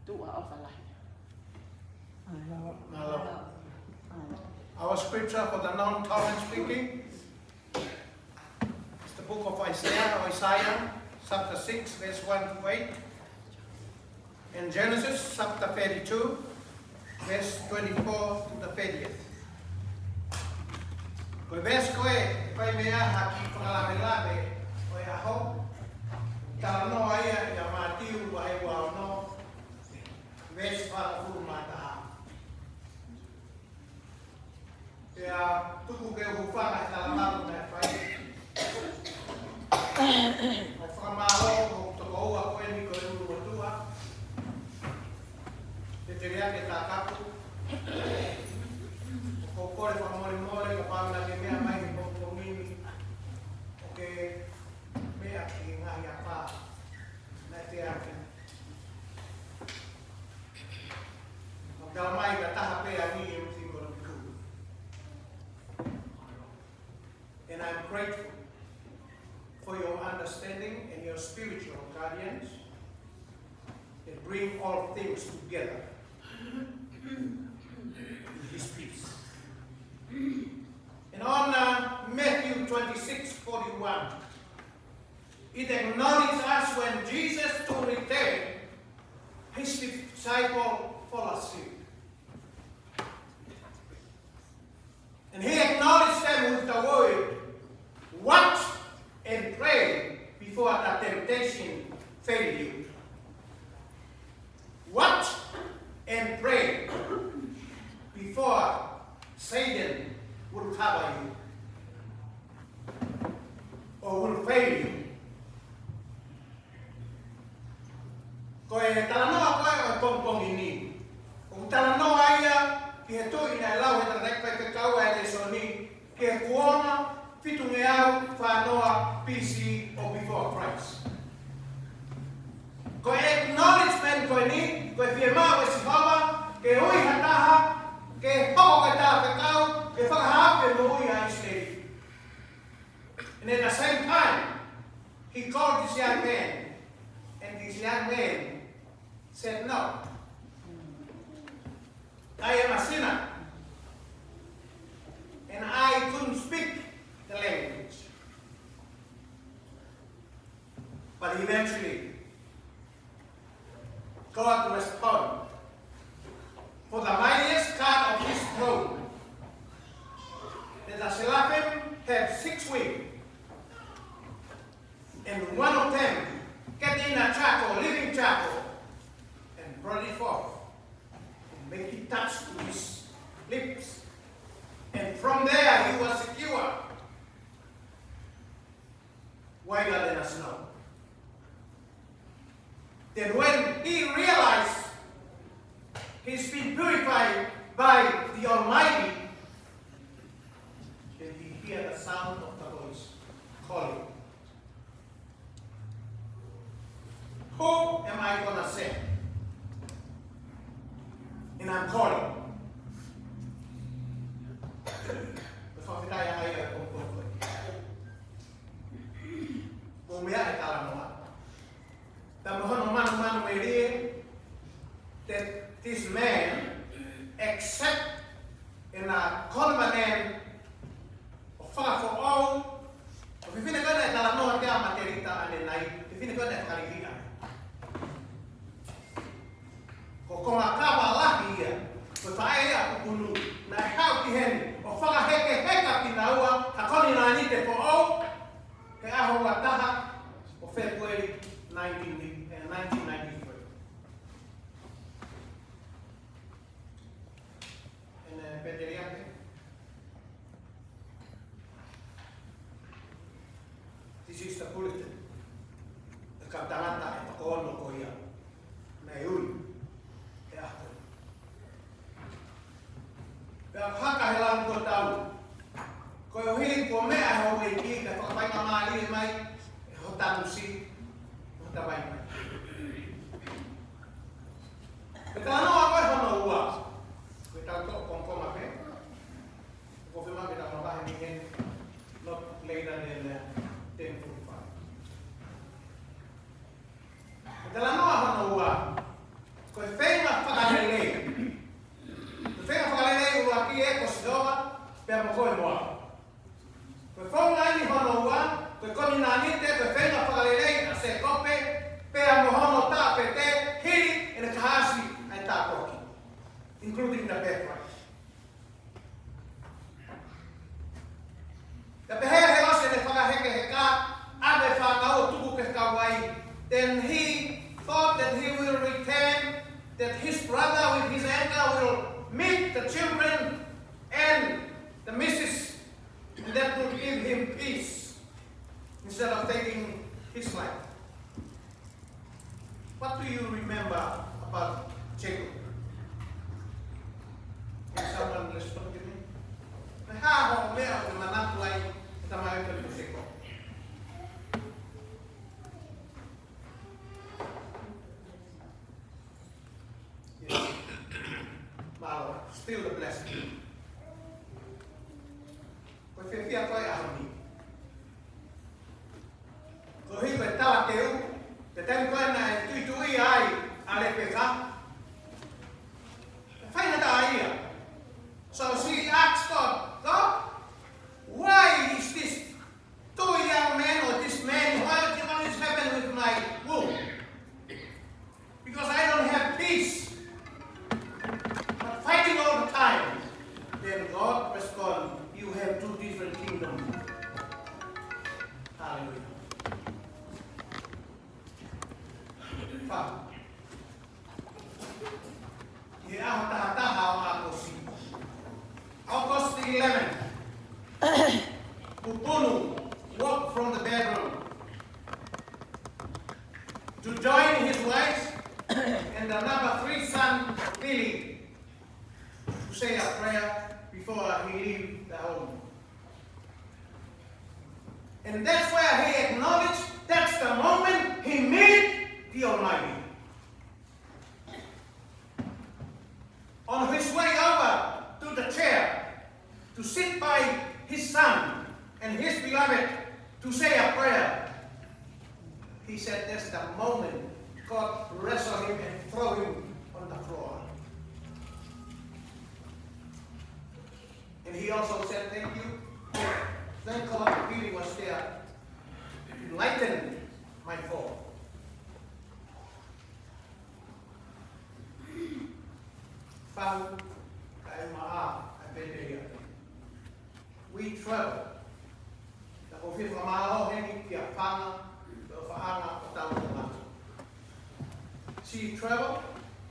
tua o whalahi. Our scripture for the non-Torah speaking is the book of Isaiah, chapter 6, verse 1 to 8, and Genesis, chapter 32, verse 24 to the 30th. Koe verse koe, koe mea haki whakalame koe aho, tala no aia ia mātiu wa e wao no, verse whakafuru mātaha. Ia tuku ke hufanga i tala maru me whai. O whakamaho o toko ua koe ni koe uru motua. Te te rea ke tā kapu. O kokore whamore ka pāmina ke mea mai ki pōpōmini. O ke mea ki ngahi a pā. Nai te ake. O tala mai ka taha pēa ni e uti kora piku. And I'm grateful for your understanding and your spiritual guardians that bring all things together in His peace. And on Matthew 26:41, it acknowledges us when Jesus to return, His disciple fall asleep. And He acknowledged them with the word, watch and pray before the temptation fail you. Watch and pray before Satan will or will fail you. Ko e talanoa koe o e pongpong ini. O talanoa ia ki he tui na lau he tanek pai te kau e le soni ki he kuona fitunge au whanoa PC or before Christ. Ko e acknowledgement ko ni, ko e fie maa o e sifawa, ke hui hataha, ke hoko ke taha te kau, ke whakahape mo hui a Israeli. And at the same time, he called this young man, and this young man said, no, I am a sinner, and I couldn't speak the language. But eventually, God responded. For the mightiest God of his throne, the seraphim have 6 wings, and one of them get in a charcoal, living charcoal, and brought it forth, and make it touch to his lips. And from there he was secure, whiter than a snow. Then when he realized he's been purified by the Almighty, then he heard the sound of the voice calling. Who am I going to send? And I'm calling. That this man accept in a covenant of far for all. If you finish that, dalam no dia materita ane nai. If you finish that kali dia. Kau ngakaba lagi ya. Bertanya aku dulu. Nah kau kihen. O fala heke pinaua. Hakoni nani te for all. Ke aho wataha. O February 1993. This is the bulletin. The Katanata and the Kono Koya. Mayui. The Hakahelan Kotau. Koyohi, Kome, I hope we keep the Pakamali, my Hotamusi, Hotabai. The Kano was without confirm again. Confirm without again, not later than 10:45. Dalam noa ko fema fagalele. Ko fema fagalele o aqui é considerado per mo ko moa. Ko fonga ni honoa, ko koninani te ko fema fagalele a se kope per mo hono ta pete hili en kahasi ai ta koki, including the birthright. Then he thought that he will return, that his brother with his anger will meet the children and the missus, and that will give him peace instead of taking his life. What do you remember about Jacob? Can someone respond to me? How many manak lai tamayo ka Jacob? Still the blessing. Ko fia ko ai ami. Ko hi ko ta teu, te tem ko na tu ai ale peka. Fai na ta ai. So she asked God, God, why is this two young men or this man, what is happening with my womb? Because I don't have peace. Fighting all the time. Then God responded, you have two different kingdoms. Hallelujah. Father. August the 11th. Pupunu walked from the bed to join his wife and the number 3 son, Billy, to say a prayer before he leaves the home. And that's where he acknowledged that's the moment he met the Almighty. On his way over to the chair to sit by his son and his beloved to say a prayer, he said that's the moment God wrestled him and threw him on the floor. And he also said, thank you. Thank God Billy was there to lighten my fall. We travel. She traveled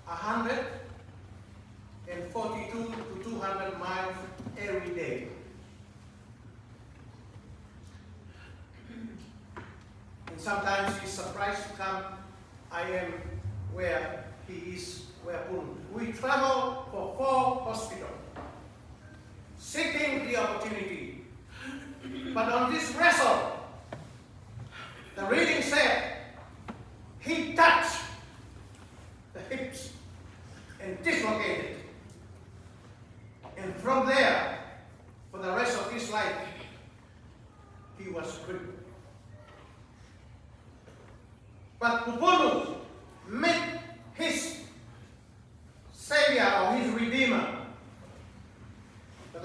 142 to 200 miles every day. And sometimes he's surprised to come. I am where he is, where Pun. We travel for 4 hospitals, seeking the opportunity. But on this wrestle, the reading said, he touched the hips and dislocated. And from there, for the rest of his life, he was crippled. But Pupunu met his Savior or his Redeemer. I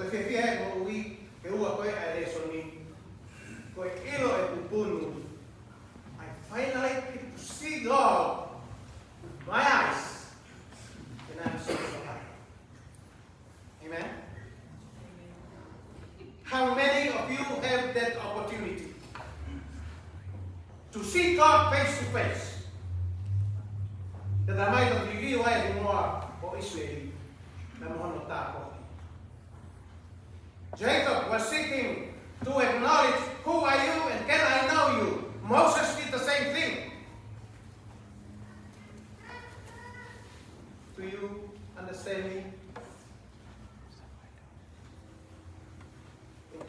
finally get to see God with my eyes, and I'm so happy. Amen? How many of you have that opportunity to see God face to face? That I might have believed why more for Israel than Jacob was seeking to acknowledge, who are you and can I know you? Moses did the same thing. Do you understand me? Thank you.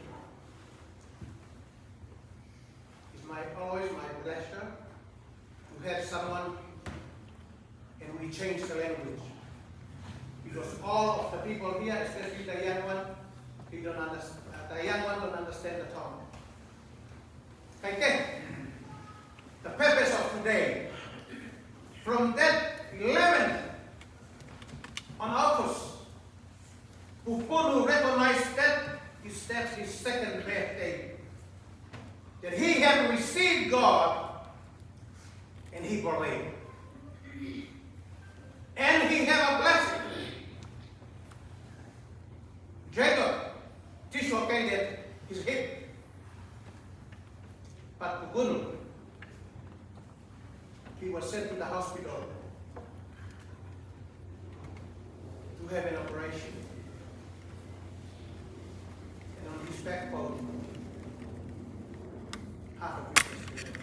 It's always my pleasure to have someone and we change the language. Because all of the people here, especially the young one, they don't understand. The young one don't understand the tongue. Okay. The purpose of today, from that 11th on August, Pupunu recognized that that's his second birthday. That he had received God and he believed. And he had a blessing. Jacob dislocated his hip. But Pupunu, he was sent to the hospital to have an operation. And on his backbone, half of it was dead.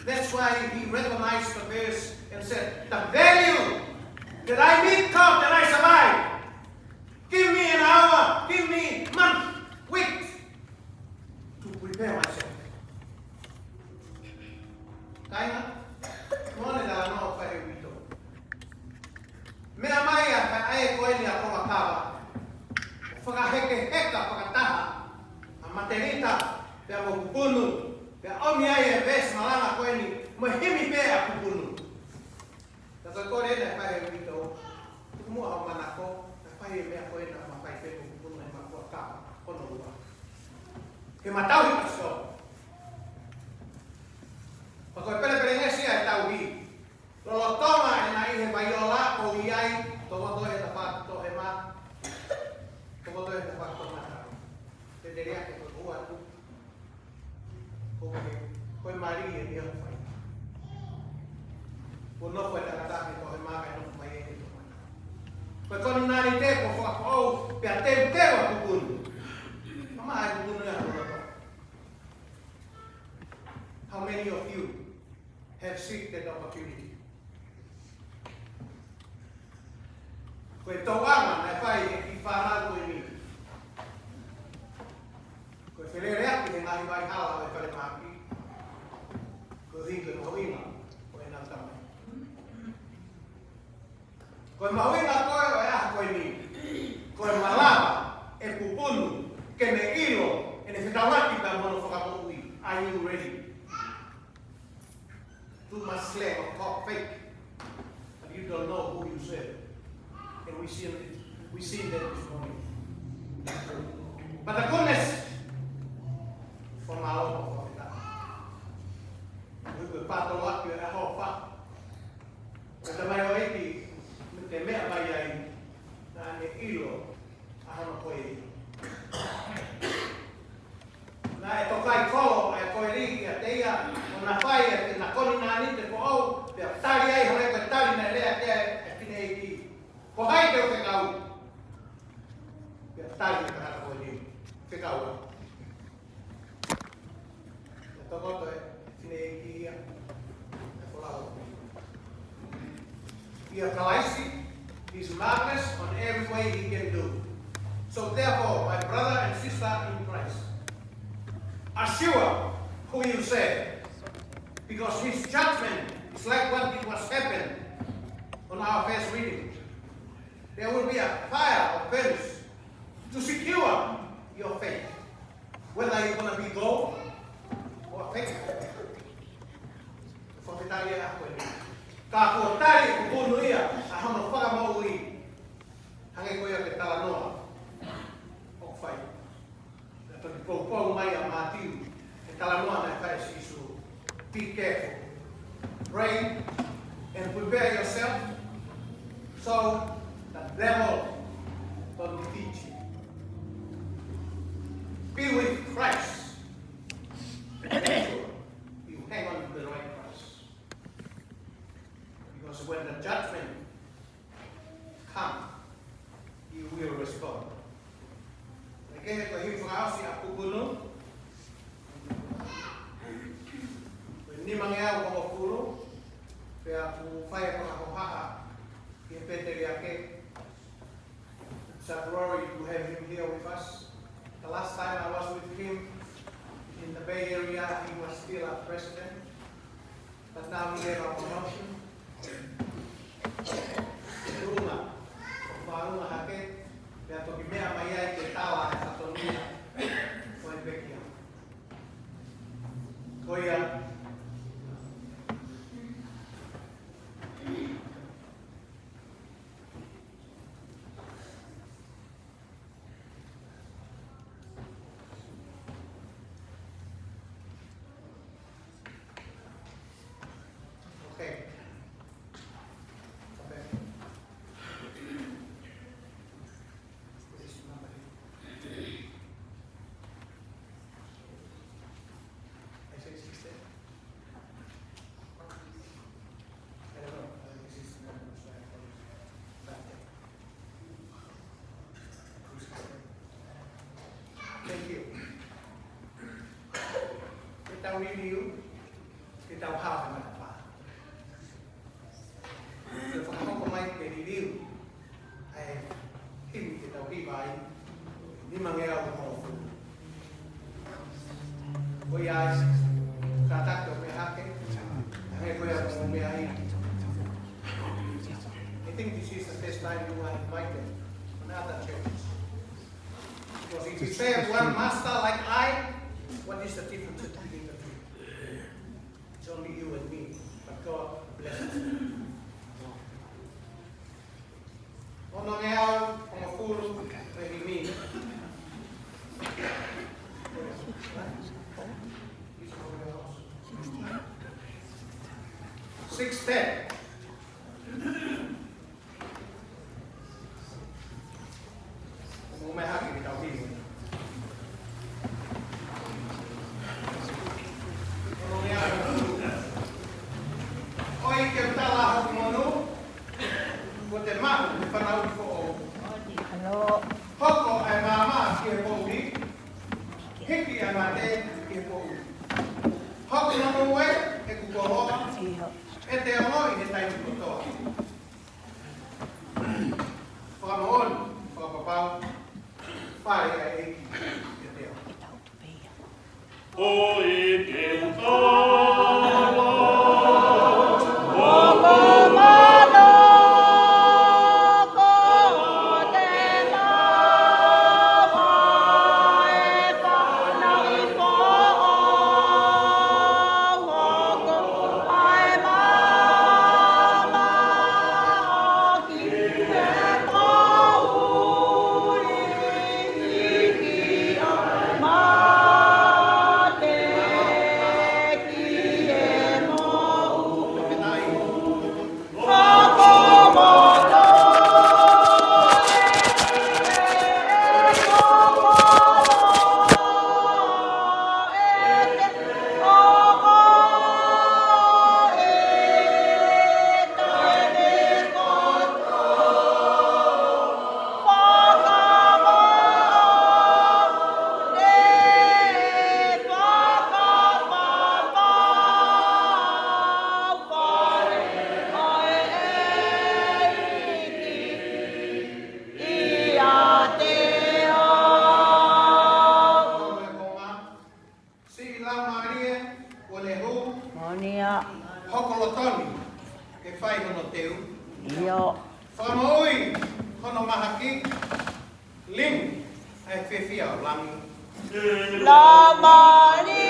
That's why he recognized the verse and said, the value that I meet God, that I survive. Give me an hour, give me a month, week to prepare myself. Kaya, mone da no pa evito. Me amaya pa ay ko ni ako makaba. Faga heke heka pagataha. Amaterita pe mo Pupunu, pe omia e ves malanga ko ni mahimi pe a Pupunu. Tato ko re pa evito. Mo ang manako, pa e me ko na mapai pe Pupunu e makwa ka kono lupa. Que matau ni pastor. Pagkoi pele siya tauhi. Lolo toma na ihe bayola o iai todo e tapat to ema. Todo e tapat to mata. Tenderia que to ua tu. Koi Maria dia fai. Uno foi tata que to ema ka no mai e to mata. Koi kon nari te ko fa o pe atem te wa Pupunu. Mama ai Pupunu ya lolo. How many many of you have seeked that opportunity. Koe tauanga na whai e ki whanau koe ni. Koe whelere ati he ngahi wai hala o e whare maki. Koe hinga no hoinga o e nau tamai. Koe mawinga koe o e aha koe ni. Koe malama e pupunu ke me ilo e ne whetawaki ka mono whakamoui. Are you ready? Too much slang of talk fake, but you don't know who you serve. And we see that this morning. But the goodness from our Lord for that. We will part of what you are offer. But the mayority, the mayor by the ilo, I don't know. Na e tokai kolo e koe riki a teia o na whai e te na koni nā ni te po au te tari ai hore koe tari na lea te e kine e ki ko hai te o te kau te tari e kata koe ni te kau e tokoto e kine e ki ia e kolau ia kalaisi he's marvelous on every way he can do. So therefore my brother and sister in Christ, are sure who you serve, because his judgment is like what it was happened on our first reading. There will be a fire of furnace to secure your faith, whether you're going to be gold or faith. For the Talia'Uli, ka ko tali pupunu ia a hono whakamaui hange koe a te talanoa o whai. Be careful. Pray and prepare yourself so the devil don't defeat you. Be with Christ. Make sure you hang on to the right Christ. Because when the judgment comes, you will respond. Kaya ko him whakao si Apu Pupunu. Ni mangeau ko Pupunu. Kaya ku whai ko ako haha. Ki pete ake. It's a glory to have him here with us. The last time I was with him in the Bay Area, he was still our president. But now we have a promotion. Rumah. Rumah hake. Kaya toki mea mai ai te tawa e whatonia o e pekia. Koia. Okay. Thank you. Kita review, kita hao sama apa. Kalau kamu kemarin ke review, tim kita review, ni mangera mau. Koyas, kata tu pihak, hanya koyas mau mehai. I think this is the first time you are invited on other churches. Because if you serve one master like I, what is the difference between the two? It's only you and me. But God bless us. Ono ngeo, ono fulu, rehi mi. 6:10. May haki kita uhin. Oi que tá lá o mano, bote mal, de para o fogo. Alô. Fogo é mama que é fogo. Hiki é mate que é fogo. Hoku no moe e kukoroa. E te amoi he tai kutoa. Whakamoon, whakapapau. Whare a eki e te ao. O i te utala, Hokolotoni, e whai hono teu. Io. Whamaui, hono mahaki. Ling, ai whewhia o langi. La mani.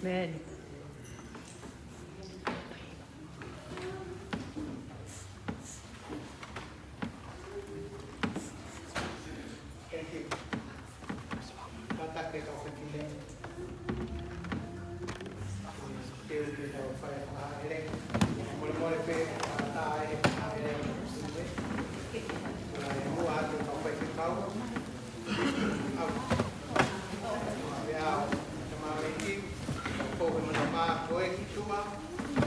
Amen.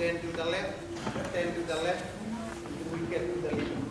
Then to the left, then to the left, we get to the left.